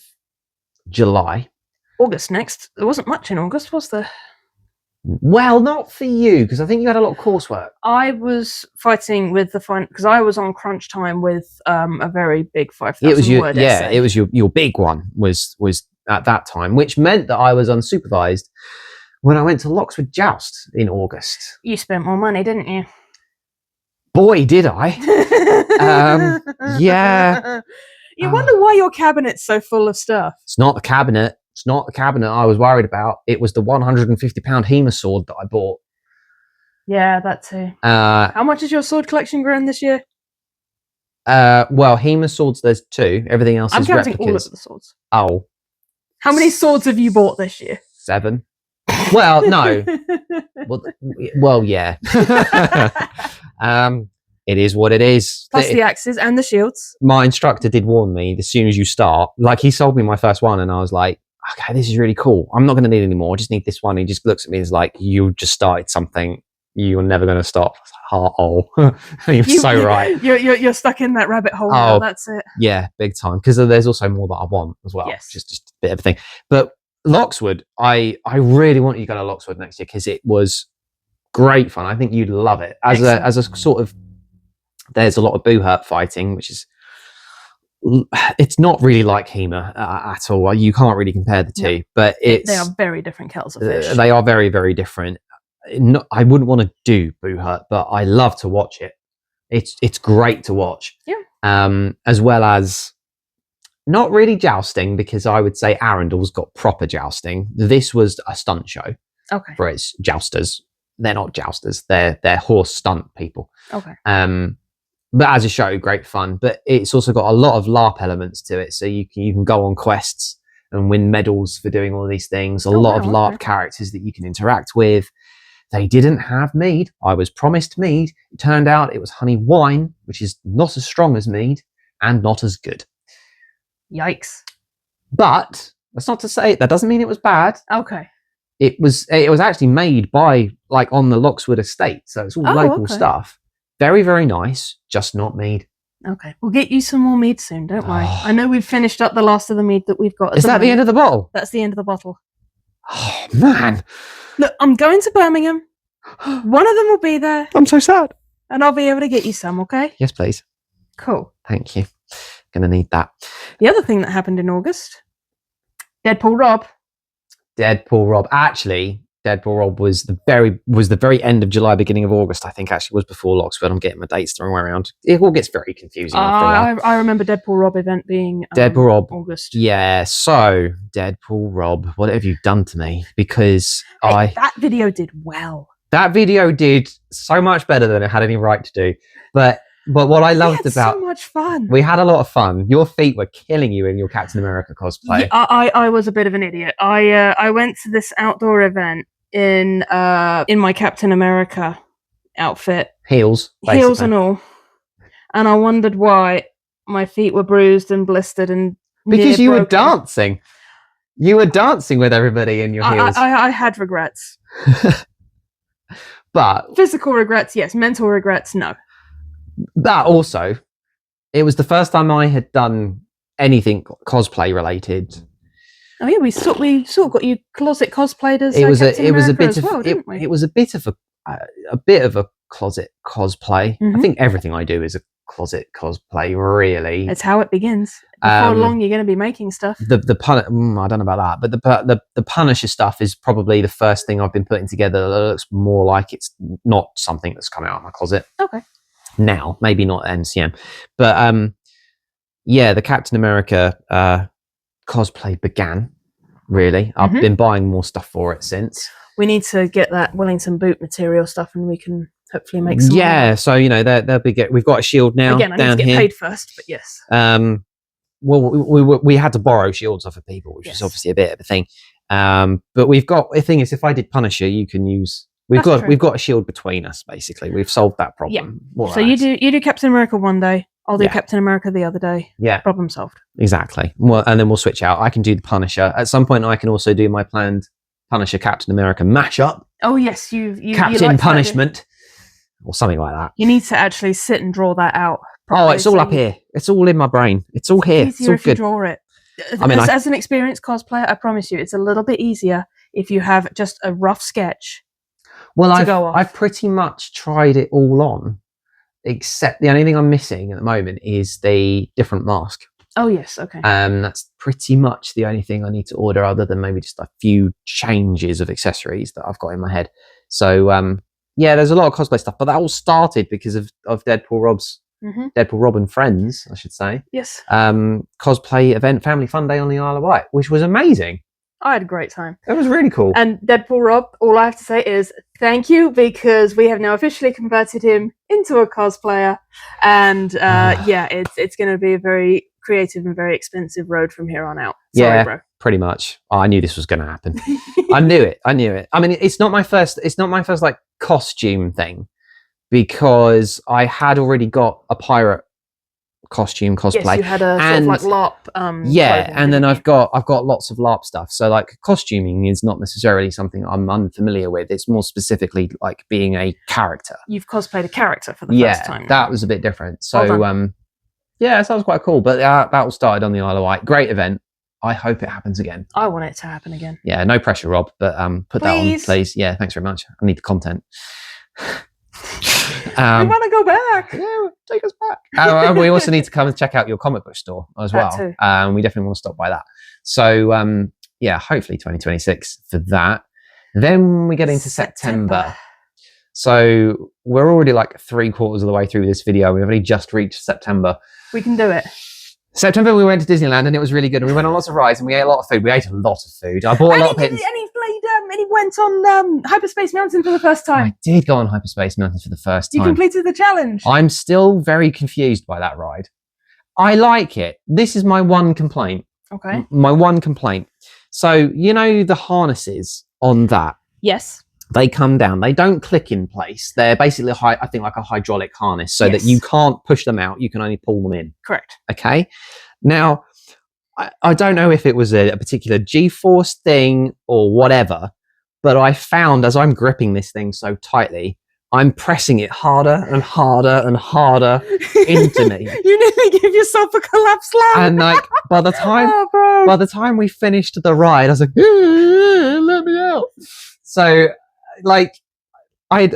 July. August next. There wasn't much in August, was there? Well, not for you, because I think you had a lot of coursework. I was fighting with the because I was on crunch time with a very big 5,000 word essay. Yeah, it was your big one was at that time, which meant that I was unsupervised when I went to Loxwood Joust in August. You spent more money, didn't you? Boy, did I. Yeah. You wonder why your cabinet's so full of stuff. It's not the cabinet. It's not the cabinet I was worried about. It was the £150 HEMA sword that I bought. Yeah, that too. How much is your sword collection grown this year? Well, HEMA swords, there's 2. Everything else is replicas. I'm counting all of the swords. Oh. How many swords have you bought this year? 7. Well, no. well, yeah. It is what it is. Plus the axes and the shields. My instructor did warn me, as soon as you start, like he sold me my first one and I was like, okay, this is really cool. I'm not going to need any more. I just need this one. He just looks at me and is like, you just started something. You're never going to stop. You're so right. You're stuck in that rabbit hole now. That's it. Yeah, big time. Because there's also more that I want as well. Yes. Just a bit of a thing. But Loxwood, I really want you to go to Loxwood next year because it was great fun. I think you'd love it. As a sort of, there's a lot of boo-hurt fighting, which is, it's not really like HEMA at all. You can't really compare the two, but they are very different kettles of fish. They are very, very different. I wouldn't want to do boo-hurt, but I love to watch it. It's great to watch. Yeah. As well as not really jousting, because I would say Arundel's got proper jousting. This was a stunt show. Okay. For its jousters. They're not jousters. They're horse stunt people. Okay. But as a show, great fun. But it's also got a lot of LARP elements to it. So you can go on quests and win medals for doing all these things. A lot of LARP characters that you can interact with. They didn't have mead. I was promised mead. It turned out it was honey wine, which is not as strong as mead and not as good. Yikes. But that's not to say that doesn't mean it was bad. Okay. It was actually made by on the Lockswood estate, so it's all local stuff. Very, very nice, just not mead. Okay, we'll get you some more mead soon, don't worry. I know we've finished up the last of the mead that we've got. Is that the end of the bottle? That's the end of the bottle. Oh, man. Look, I'm going to Birmingham. One of them will be there. I'm so sad. And I'll be able to get you some, okay? Yes, please. Cool. Thank you. Gonna need that. The other thing that happened in August, Deadpool Rob. Actually, Deadpool Rob was the very end of July, beginning of August. I think actually was before Lockswood. I'm getting my dates thrown around. It all gets very confusing after a while. I remember Deadpool Rob event being Deadpool Rob August. Yeah. So Deadpool Rob, what have you done to me? Because that video did well. That video did so much better than it had any right to do. But what I loved about so much fun. We had a lot of fun. Your feet were killing you in your Captain America cosplay. Yeah, I was a bit of an idiot. I went to this outdoor event in my Captain America outfit, heels and all, and I wondered why my feet were bruised and blistered and because you were dancing. You were dancing with everybody in your heels. I had regrets. But physical regrets, yes. Mental regrets, no. That also, it was the first time I had done anything cosplay related. Oh yeah, we sort of got you closet cosplayed as it was a bit of a closet cosplay. Mm-hmm. I think everything I do is a closet cosplay, really. It's how it begins. Before long, you're going to be making stuff. I don't know about that, but the Punisher stuff is probably the first thing I've been putting together that looks more like it's not something that's coming out of my closet. Okay. Now, maybe not NCM, but the Captain America cosplay began. Really, I've been buying more stuff for it since. We need to get that Wellington boot material stuff, and we can hopefully make some. Yeah, so they'll be we've got a shield now. Again, I down need to get here. paid first, but yes. Well, we had to borrow shields off of people, which is obviously a bit of a thing. But we've got the thing is, if I did Punisher, you can use. We've got a shield between us. Basically, we've solved that problem. Yeah. So you do Captain America one day. I'll do Captain America the other day. Yeah. Problem solved. Exactly. Well, and then we'll switch out. I can do the Punisher at some point. I can also do my planned Punisher Captain America mashup. Oh yes, you Captain like Punishment or something like that. You need to actually sit and draw that out. Oh, it's all up here. It's all in my brain. It's all here. It's easier if you draw it. I mean, as an experienced cosplayer, I promise you, it's a little bit easier if you have just a rough sketch. Well, I've pretty much tried it all on, except the only thing I'm missing at the moment is the different mask. Oh yes, okay. That's pretty much the only thing I need to order, other than maybe just a few changes of accessories that I've got in my head. So there's a lot of cosplay stuff, but that all started because of Deadpool Rob's Deadpool Rob and Friends, I should say. Yes. Cosplay event, Family Fun Day on the Isle of Wight, which was amazing. I had a great time. It was really cool. And Deadpool Rob, all I have to say is thank you, because we have now officially converted him into a cosplayer. And it's going to be a very creative and very expensive road from here on out. Sorry, bro. Pretty much. Oh, I knew this was going to happen. I knew it. I mean, it's not my first like costume thing, because I had already got a pirate costume cosplay. Yes, you had a sort of like LARP. And then I've got lots of LARP stuff. So like costuming is not necessarily something I'm unfamiliar with. It's more specifically like being a character. You've cosplayed a character for the first time. Yeah, that was a bit different. So so that was quite cool. But that all started on the Isle of Wight. Great event. I hope it happens again. I want it to happen again. Yeah, no pressure, Rob, but put that on, please. Yeah, thanks very much. I need the content. We want to go back. Yeah, take us back. We also need to come and check out your comic book store as well. That too. We definitely want to stop by that. So hopefully 2026 for that. Then we get into September. So we're already like 3/4 of the way through this video. We've only just reached September. We can do it. September we went to Disneyland and it was really good. And we went on lots of rides and we ate a lot of food. We ate a lot of food. I bought a lot of pins. And he went on Hyperspace Mountain for the first time. I did go on Hyperspace Mountain for the first time. You completed the challenge. I'm still very confused by that ride. I like it. This is my one complaint. Okay. My one complaint. So, you know, the harnesses on that, Yes. they come down. They don't click in place. They're basically, I think, like a hydraulic harness, so that Yes. you can't push them out. You can only pull them in. Correct. Okay. Now, I don't know if it was a particular G-force thing or whatever, but I found as I'm gripping this thing so tightly, I'm pressing it harder and harder and harder into me. You nearly give yourself a collapse slam. And like by the time we finished the ride, I was like, let me out. So like I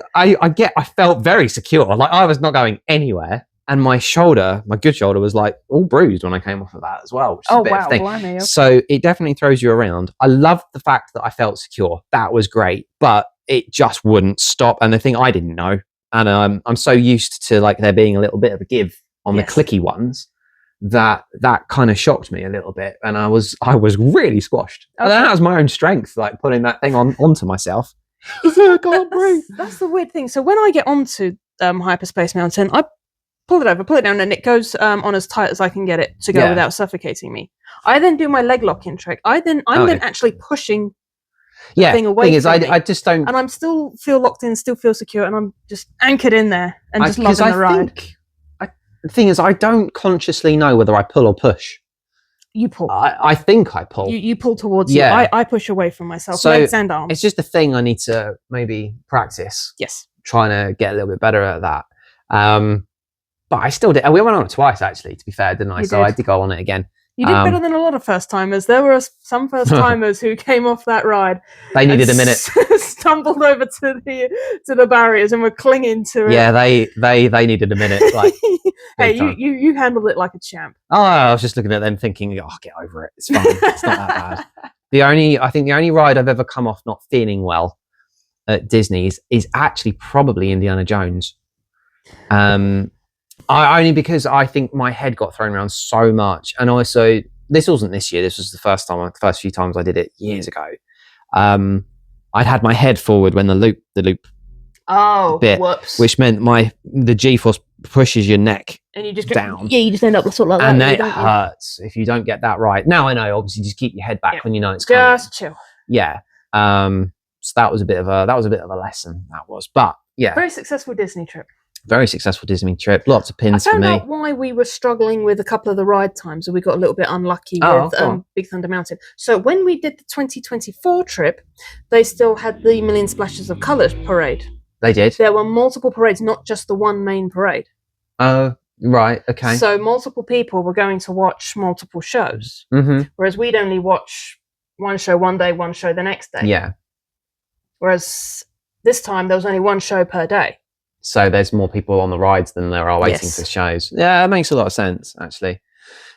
felt very secure. Like I was not going anywhere. And my good shoulder was like all bruised when I came off of that as well. Which is a bit of a thing. Blimey, okay. So it definitely throws you around. I loved the fact that I felt secure. That was great, but it just wouldn't stop. And the thing I didn't know, and I'm so used to like there being a little bit of a give on the clicky ones, that kind of shocked me a little bit, and I was really squashed. Okay. And that was my own strength, like putting that thing onto myself. I can't breathe. That's the weird thing. So when I get onto Hyperspace Mountain, I pull it down, and it goes on as tight as I can get it to go without suffocating me. I then do my leg lock-in trick. I'm then actually pushing the thing away from me. I just don't... And I'm still feel locked in, still feel secure, and I'm just anchored in there and just loving the ride. The thing is, I don't consciously know whether I pull or push. You pull. I think I pull. You pull towards you. I push away from myself, so legs and arms. It's just a thing I need to maybe practice. Yes. Trying to get a little bit better at that. But I still did. We went on it twice, actually, to be fair, didn't I? I did go on it again. You did better than a lot of first-timers. There were some first-timers who came off that ride. They needed a minute. Stumbled over to the barriers and were clinging to it. Yeah, they needed a minute. Like, hey, you handled it like a champ. Oh, I was just looking at them thinking, oh, get over it. It's fine. It's not that bad. I think the only ride I've ever come off not feeling well at Disney's is actually probably Indiana Jones. Only because I think my head got thrown around so much, and also this wasn't this year. This was the first few times I did it years ago. I'd had my head forward when the loop bit, whoops. Which meant the G-force pushes your neck and you just down. Yeah, you just end up sort of like and that. And it hurts if you don't get that right. Now I know, obviously, just keep your head back when you know it's coming. Just chill. Yeah. So that was a bit of a lesson. That was, but yeah. Very successful Disney trip. Very successful Disney trip. Lots of pins for me. I found out why we were struggling with a couple of the ride times, and we got a little bit unlucky with Big Thunder Mountain. So when we did the 2024 trip, they still had the Million Splashes of Colour parade. They did? There were multiple parades, not just the one main parade. Oh, right, okay. So multiple people were going to watch multiple shows, whereas we'd only watch one show one day, one show the next day. Yeah. Whereas this time there was only one show per day. So there's more people on the rides than there are waiting for shows. Yeah, it makes a lot of sense, actually.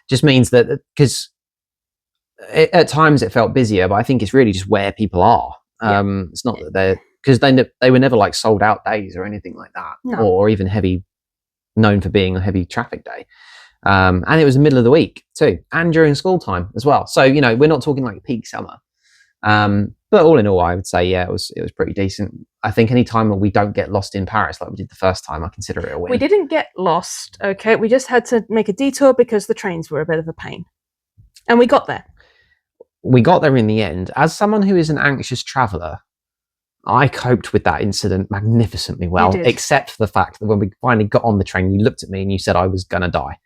Just means that, because at times it felt busier, but I think it's really just where people are. It's not that because they were never like sold out days or anything like that, or even known for being a heavy traffic day. And it was the middle of the week too, and during school time as well. So, you know, we're not talking like peak summer. But all in all, I would say, it was pretty decent. I think any time that we don't get lost in Paris like we did the first time, I consider it a win. We didn't get lost, okay? We just had to make a detour because the trains were a bit of a pain. And we got there. We got there in the end. As someone who is an anxious traveller, I coped with that incident magnificently well, except for the fact that when we finally got on the train, you looked at me and you said I was going to die.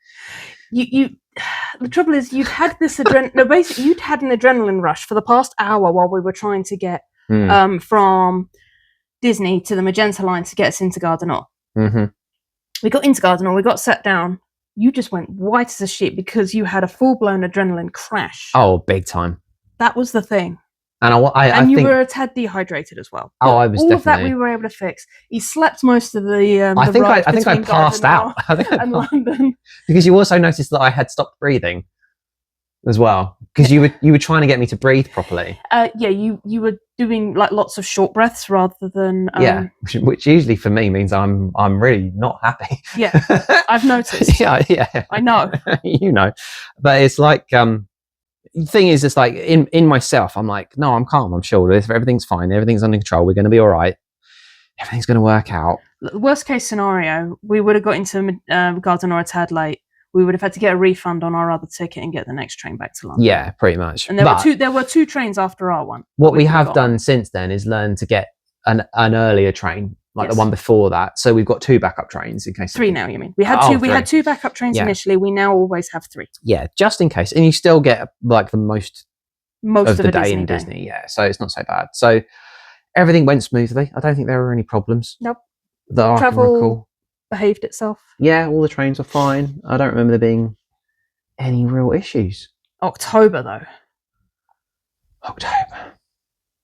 The trouble is, you'd had this basically you'd had an adrenaline rush for the past hour while we were trying to get from Disney to the Magenta line to get us into Gare du Nord. We got into Gare du Nord, we got sat down. You just went white as a sheet because you had a full-blown adrenaline crash. Oh, big time. That was the thing. And you were a tad dehydrated as well. Oh, I was all definitely. All of that we were able to fix. You slept most of the. I think I passed out. And London. Because you also noticed that I had stopped breathing, as well. Because you were trying to get me to breathe properly. You were doing like lots of short breaths rather than. Which usually for me means I'm really not happy. Yeah, I've noticed. yeah. I know. You know, but it's like the thing is, it's like in myself, I'm like, no, I'm calm, I'm chill. Everything's fine, everything's under control. We're going to be all right. Everything's going to work out. The worst case scenario, we would have got into Gare du Nord a tad late. we would have had to get a refund on our other ticket and get the next train back to London. Yeah, pretty much. And there were two trains after our one. What we have done since then is learn to get an earlier train, like the one before that. So we've got 2 backup trains in case. 3 now, you mean? We had 2. We had 2 backup trains initially. We now always have 3. Yeah, just in case, and you still get like the most of the day in Disney. Yeah, so it's not so bad. So everything went smoothly. I don't think there were any problems. Nope. That Travel I can recall. Behaved itself. Yeah, all the trains were fine. I don't remember there being any real issues. October though.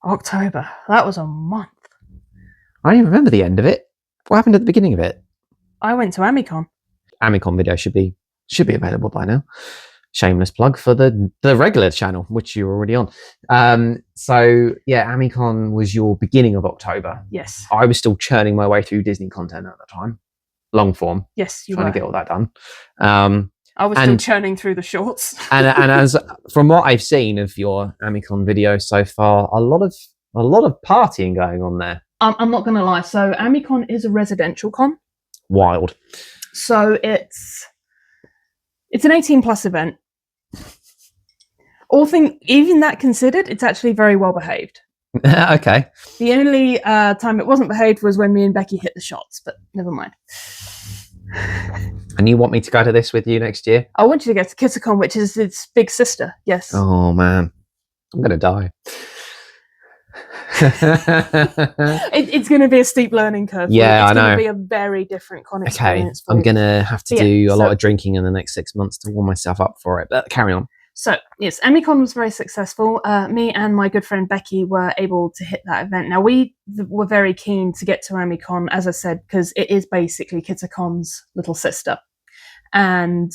October. That was a month. I don't even remember the end of it. What happened at the beginning of it? I went to Amicon. Amicon video should be available by now. Shameless plug for the regular channel, which you're already on. So yeah, Amicon was your beginning of October. Yes. I was still churning my way through Disney content at the time. Long form. Yes, you trying were. to get all that done. I was still churning through the shorts. and as from what I've seen of your Amicon video so far, a lot of partying going on there. I'm not going to lie. So Amicon is a residential con. Wild. So it's an 18+ event. Even that considered, it's actually very well behaved. Okay. The only time it wasn't behaved was when me and Becky hit the shots, but never mind. And you want me to go to this with you next year? I want you to go to KitterCon, which is its big sister. Yes. Oh man, I'm gonna die. It's going to be a steep learning curve. Yeah, it's I know. It's going to be a very different con experience. Okay, I'm going to have to do a lot of drinking in the next 6 months to warm myself up for it. But carry on. So yes, Amicon was very successful. Me and my good friend Becky were able to hit that event. Now we were very keen to get to Amicon, as I said, because it is basically KitterCon's little sister, and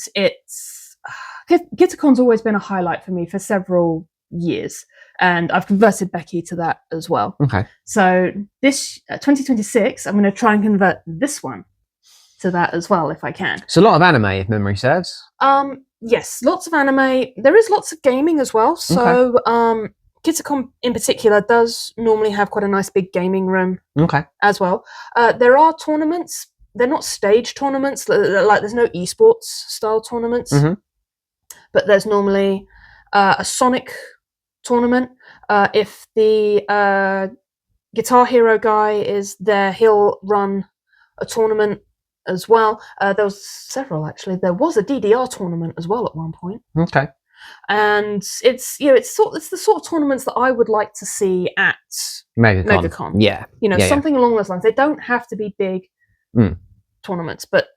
KitterCon's always been a highlight for me for several years. And I've converted Becky to that as well. Okay. So this 2026, I'm going to try and convert this one to that as well, if I can. It's a lot of anime, if memory serves. Yes, lots of anime. There is lots of gaming as well. So KitterCon in particular does normally have quite a nice big gaming room. Okay. As well. There are tournaments. They're not stage tournaments. Like there's no esports style tournaments. Mm-hmm. But there's normally a Sonic tournament. If the Guitar Hero guy is there, he'll run a tournament as well. There was several actually. There was a DDR tournament as well at one point. Okay. And it's the sort of tournaments that I would like to see at MegaCon. Yeah. Something along those lines. They don't have to be big tournaments, but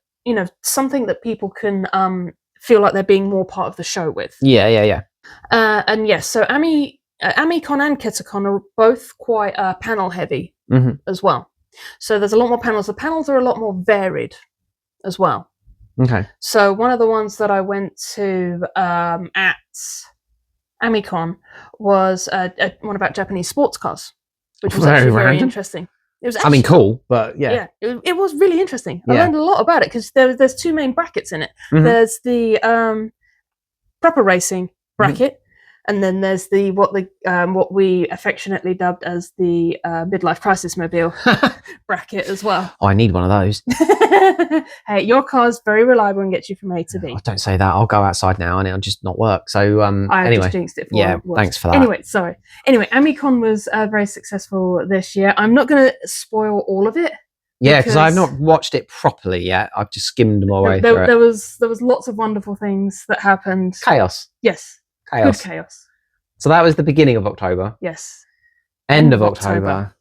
something that people can feel like they're being more part of the show with. Yeah. And yes, so Amicon and KitterCon are both quite panel heavy as well. So there's a lot more panels. The panels are a lot more varied as well. Okay. So one of the ones that I went to at Amicon was one about Japanese sports cars, which was actually very interesting. It was actually, cool, but yeah. It was really interesting. I learned a lot about it because there's 2 main brackets in it. Mm-hmm. There's the proper racing bracket, and then there's what we affectionately dubbed as the midlife crisis mobile bracket as well. Oh, I need one of those. Hey, your car's very reliable and gets you from A to B. Oh, don't say that. I'll go outside now and it'll just not work. So I just jinxed it for it thanks for that. Anyway, Amicon was very successful this year. I'm not going to spoil all of it. Yeah, because I've not watched it properly yet. I've just skimmed my way through it. There was lots of wonderful things that happened. Chaos. Yes. Chaos. Good chaos. So that was the beginning of October. Yes. End of October.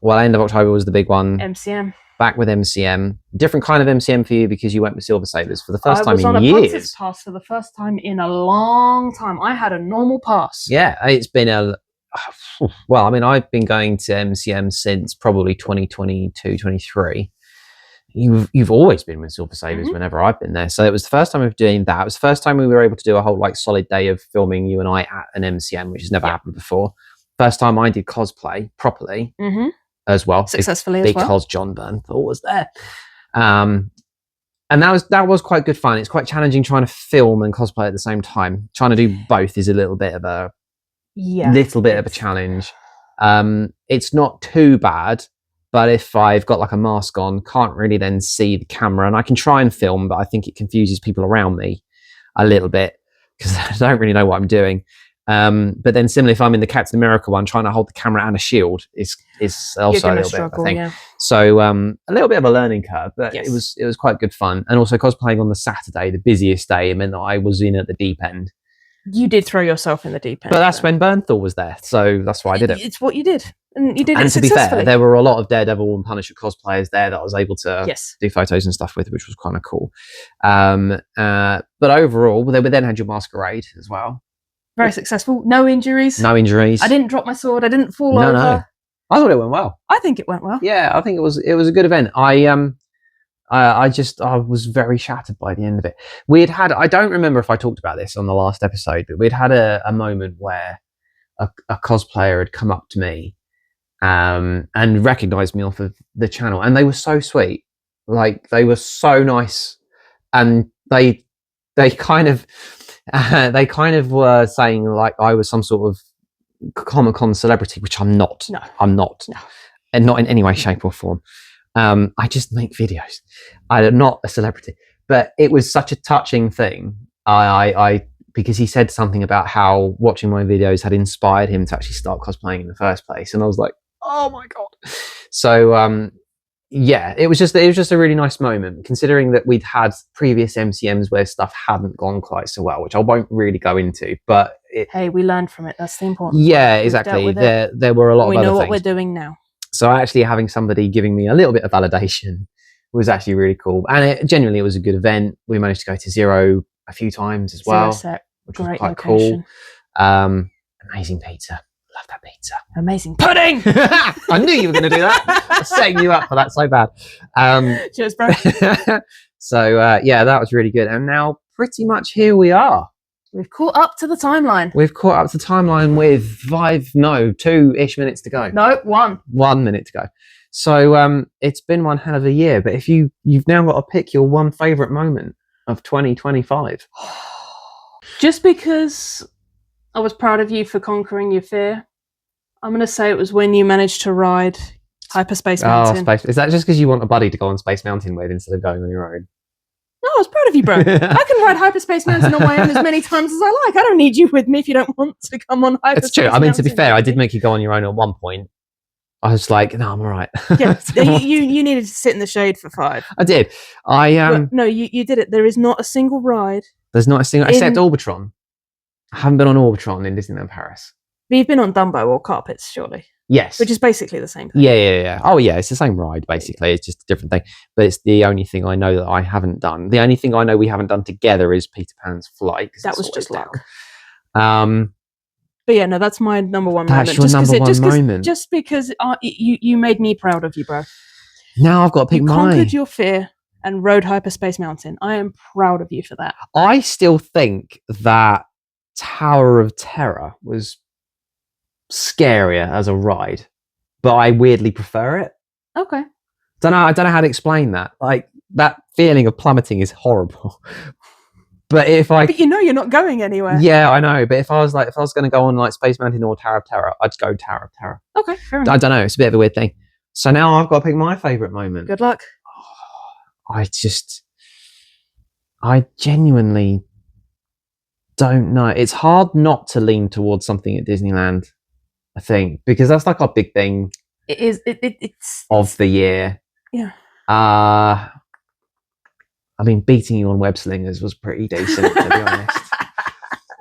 Well, end of October was the big one. MCM. Back with MCM. Different kind of MCM for you because you went with Silver Sabres for the first time in years. I was on a Punter's pass for the first time in a long time. I had a normal pass. Yeah, it's been I've been going to MCM since probably 2022, 23. You've always been with Silver Sabres whenever I've been there. So it was the first time of doing that. It was the first time we were able to do a whole solid day of filming you and I at an MCM, which has never happened before. First time I did cosplay properly as well. Successfully as well. Because John Bernthal was there. And that was quite good fun. It's quite challenging trying to film and cosplay at the same time. Trying to do both is a little bit of a challenge. It's not too bad. But if I've got like a mask on, can't really then see the camera, and I can try and film, but I think it confuses people around me a little bit because I don't really know what I'm doing. But then similarly, if I'm in the Captain America one, trying to hold the camera and a shield is also a little bit of a thing. Yeah. So a little bit of a learning curve, but Yes. it was quite good fun. And also cosplaying on the Saturday, the busiest day, it meant that I was in at the deep end. You did throw yourself in the deep end. But that's when Bernthal was there, so that's why I did it. It's what you did. And you did and it to be successfully. fair, there were a lot of Daredevil and Punisher cosplayers there that I was able to do photos and stuff with, which was kind of cool. But overall, we then had your masquerade as well. Very successful. No injuries. No injuries. I didn't drop my sword. I didn't fall over. No. I thought it went well. I think it went well. Yeah, I think it was a good event. I was very shattered by the end of it. We had I don't remember if I talked about this on the last episode, but we'd had a moment where a cosplayer had come up to me and recognized me off of the channel, and they were so sweet. Like, they were so nice, and they kind of were saying like I was some sort of Comic-Con celebrity, which I'm not. No. I'm not. No. And not in any way, shape or form. I just make videos. I'm not a celebrity. But it was such a touching thing. Because he said something about how watching my videos had inspired him to actually start cosplaying in the first place. And I was like, oh my God. So yeah, it was just a really nice moment, considering that we'd had previous MCMs where stuff hadn't gone quite so well, which I won't really go into, but hey, we learned from it. That's the important yeah, exactly. There were a lot of other things. We know what we're doing now. So actually having somebody giving me a little bit of validation was actually really cool. And genuinely, it was a good event. We managed to go to Zero a few times as well, which was quite cool. Amazing pizza. Love that pizza. Amazing pudding. I knew you were going to do that. I was setting you up for that so bad. Cheers, bro. So yeah, that was really good. And now pretty much here we are. We've caught up to the timeline. We've caught up to the timeline with 2-ish minutes to go. No, 1. 1 minute to go. So it's been one hell of a year. But if you've now got to pick your one favourite moment of 2025. Just because I was proud of you for conquering your fear, I'm going to say it was when you managed to ride Hyperspace Mountain. Oh, is that just because you want a buddy to go on Space Mountain with instead of going on your own? No, I was proud of you, bro. I can ride Hyperspace Mountain on my own as many times as I like. I don't need you with me if you don't want to come on Hyperspace It's true. I mean, Mountain. to be fair, I did make you go on your own at one point. I was like, no, I'm all right. Yeah, you needed to sit in the shade for 5. I did. No, you did it. There is not a single ride. There's not a single, except Orbitron. I haven't been on Orbitron in Disneyland Paris. But you've been on Dumbo or Carpets, surely. Yes. Which is basically the same thing. Yeah. Oh, yeah, it's the same ride, basically. It's just a different thing. But it's the only thing I know that I haven't done. The only thing I know we haven't done together is Peter Pan's Flight. That was just luck. But yeah, no, that's my number one moment. That's your number one moment. Just because you made me proud of you, bro. Now I've got to pick mine. You conquered your fear and rode Hyperspace Mountain. I am proud of you for that. I still think that Tower of Terror was scarier as a ride, but I weirdly prefer it. Okay. I don't know how to explain that. Like, that feeling of plummeting is horrible. But you know you're not going anywhere. Yeah, I know. But if I was going to go on like Space Mountain or Tower of Terror, I'd go Tower of Terror. Okay, fair enough. I don't know. It's a bit of a weird thing. So now I've got to pick my favourite moment. Good luck. I genuinely don't know. It's hard not to lean towards something at Disneyland, I think, because that's like our big thing. It is. It's of the year. Yeah. I mean, beating you on Web Slingers was pretty decent, to be honest.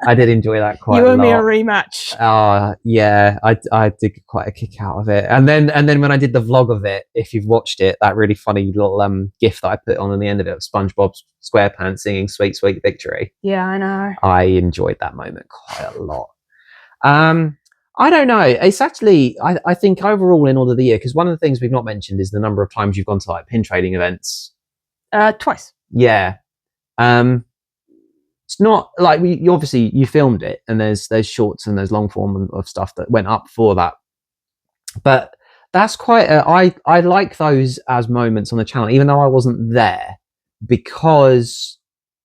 I did enjoy that quite a lot. You owe me a rematch. Yeah, I did get quite a kick out of it. And then when I did the vlog of it, if you've watched it, that really funny little gif that I put on the end of it of SpongeBob SquarePants singing "Sweet Sweet Victory." Yeah, I know. I enjoyed that moment quite a lot. I don't know. It's actually, I think overall in all of the year, because one of the things we've not mentioned is the number of times you've gone to like pin trading events. Twice. Yeah. It's not like you obviously you filmed it, and there's shorts and there's long form of stuff that went up for that. But that's quite I like those as moments on the channel, even though I wasn't there, because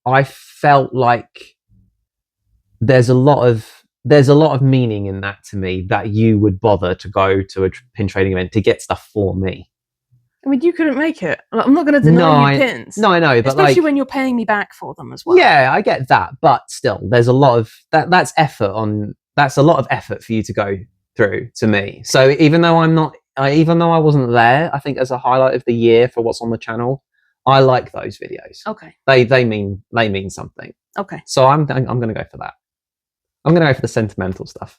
I felt like there's a lot of meaning in that to me, that you would bother to go to a pin trading event to get stuff for me. I mean, you couldn't make it. I'm not going to deny you pins. No, I know, but especially when you're paying me back for them as well. Yeah, I get that, but still, there's a lot of that's effort that's a lot of effort for you to go through to me. So even though even though I wasn't there, I think as a highlight of the year for what's on the channel, I like those videos. Okay. They mean something. Okay. So I'm going to go for that. I'm going to go for the sentimental stuff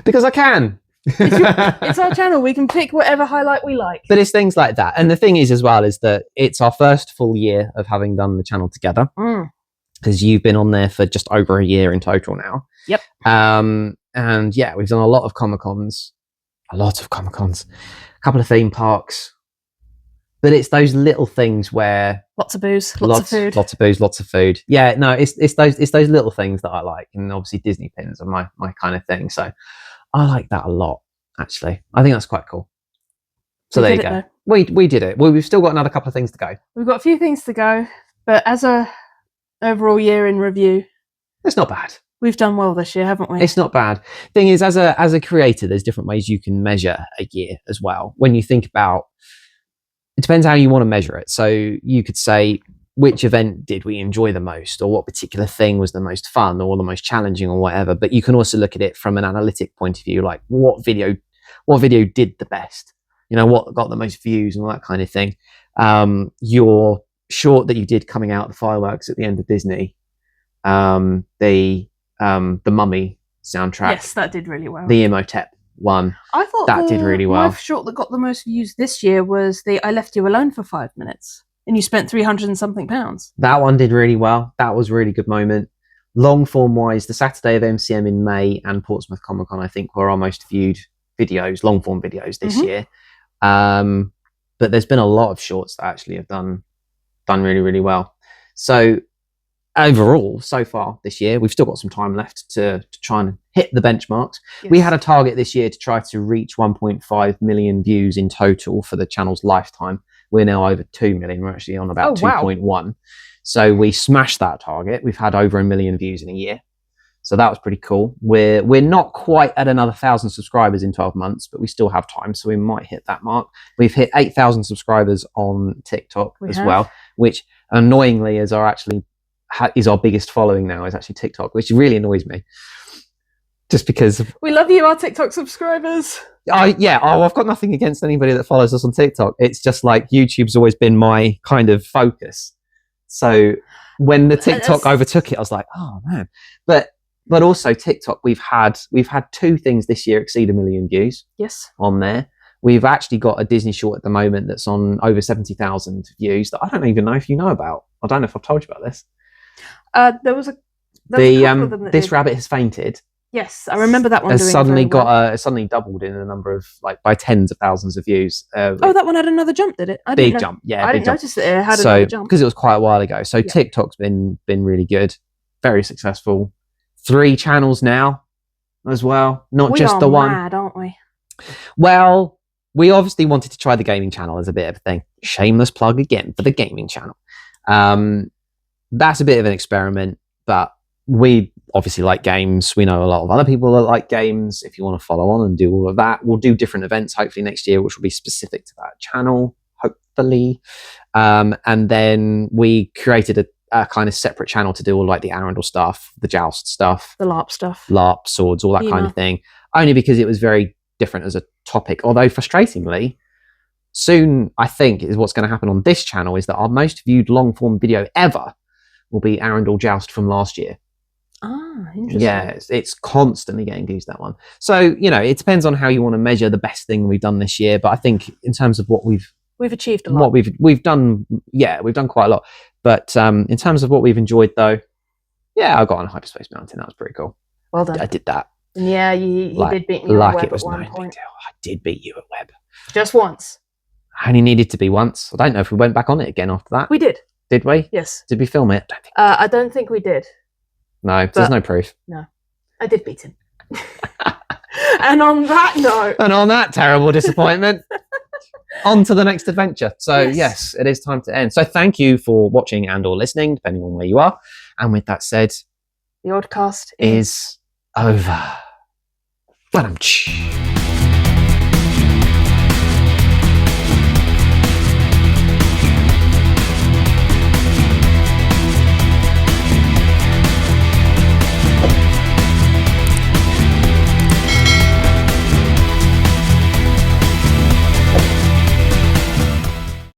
because I can. It's our channel. We can pick whatever highlight we like. But it's things like that. And the thing is as well is that it's our first full year of having done the channel together. Because you've been on there for just over a year in total now. Yep. And yeah, we've done a lot of Comic-Cons. A couple of theme parks. But it's those little things where lots of booze, lots of food. Lots of booze, lots of food. Yeah, no, it's those little things that I like. And obviously Disney pins are my kind of thing. So I like that a lot, actually. I think that's quite cool. So there you go. We did it. Well, we've still got another couple of things to go. We've got a few things to go, but as a overall year in review, it's not bad. We've done well this year, haven't we? It's not bad. Thing is, as a creator, there's different ways you can measure a year as well. When you think about, it depends how you want to measure it. So you could say, which event did we enjoy the most, or what particular thing was the most fun or the most challenging or whatever. But you can also look at it from an analytic point of view, like what video did the best, what got the most views and all that kind of thing. Your short that you did coming out of the fireworks at the end of Disney, the Mummy soundtrack. Yes, that did really well. The Imhotep one. I thought that did really well. My short that got the most views this year was the I Left You Alone for 5 minutes. And you spent 300 and something pounds. That one did really well. That was a really good moment. Long form wise, the Saturday of MCM in May and Portsmouth Comic Con, I think, were our most viewed videos, long form videos this year. But there's been a lot of shorts that actually have done really, really well. So overall, so far this year, we've still got some time left to try and hit the benchmarks. Yes. We had a target this year to try to reach 1.5 million views in total for the channel's lifetime. We're now over 2 million. We're actually on about 2.1. Wow. So we smashed that target. We've had over 1 million views in a year. So that was pretty cool. We're not quite at another 1,000 subscribers in 12 months, but we still have time. So we might hit that mark. We've hit 8,000 subscribers on TikTok well, which annoyingly is our biggest following now, is actually TikTok, which really annoys me. Just because we love you, our TikTok subscribers. I've got nothing against anybody that follows us on TikTok. It's just like YouTube's always been my kind of focus. So when the TikTok overtook it, I was like, oh man. But also TikTok, we've had 2 things this year exceed 1 million views. Yes. On there. We've actually got a Disney short at the moment that's on over 70,000 views that I don't even know if you know about. I don't know if I've told you about this. There was a couple of them that This did. Rabbit Has Fainted. Yes, I remember that one. Has suddenly doubled in a number of by tens of thousands of views. That one had another jump, did it? Big jump, yeah. I didn't notice that it had another jump because it was quite a while ago. So TikTok's been really good, very successful. 3 channels now, as well, not just the one. We are mad, aren't we? Well, we obviously wanted to try the gaming channel as a bit of a thing. Shameless plug again for the gaming channel. That's a bit of an experiment, but we obviously like games. We know a lot of other people that like games. If you want to follow on and do all of that, we'll do different events hopefully next year, which will be specific to that channel, hopefully. And then we created a kind of separate channel to do all like the Arundel stuff, the Joust stuff, the LARP stuff, LARP, swords, all that kind of thing. Only because it was very different as a topic. Although frustratingly, soon I think is what's going to happen on this channel is that our most viewed long form video ever will be Arundel Joust from last year. Ah, interesting. Yeah, it's constantly getting views, that one. So, it depends on how you want to measure the best thing we've done this year. But I think in terms of what we've achieved a lot. What we've done, we've done quite a lot. But in terms of what we've enjoyed, though, I got on Hyperspace Mountain. That was pretty cool. Well done. I did that. Yeah, you did beat me at Web at one point. I did beat you at Web. Just once. I only needed to be once. I don't know if we went back on it again after that. We did. Did we? Yes. Did we film it? I don't think we did. No, there's no proof. No. I did beat him. And on that note. And on that terrible disappointment, on to the next adventure. So yes, it is time to end. So thank you for watching and or listening, depending on where you are. And with that said, the Oddcast is over. Well,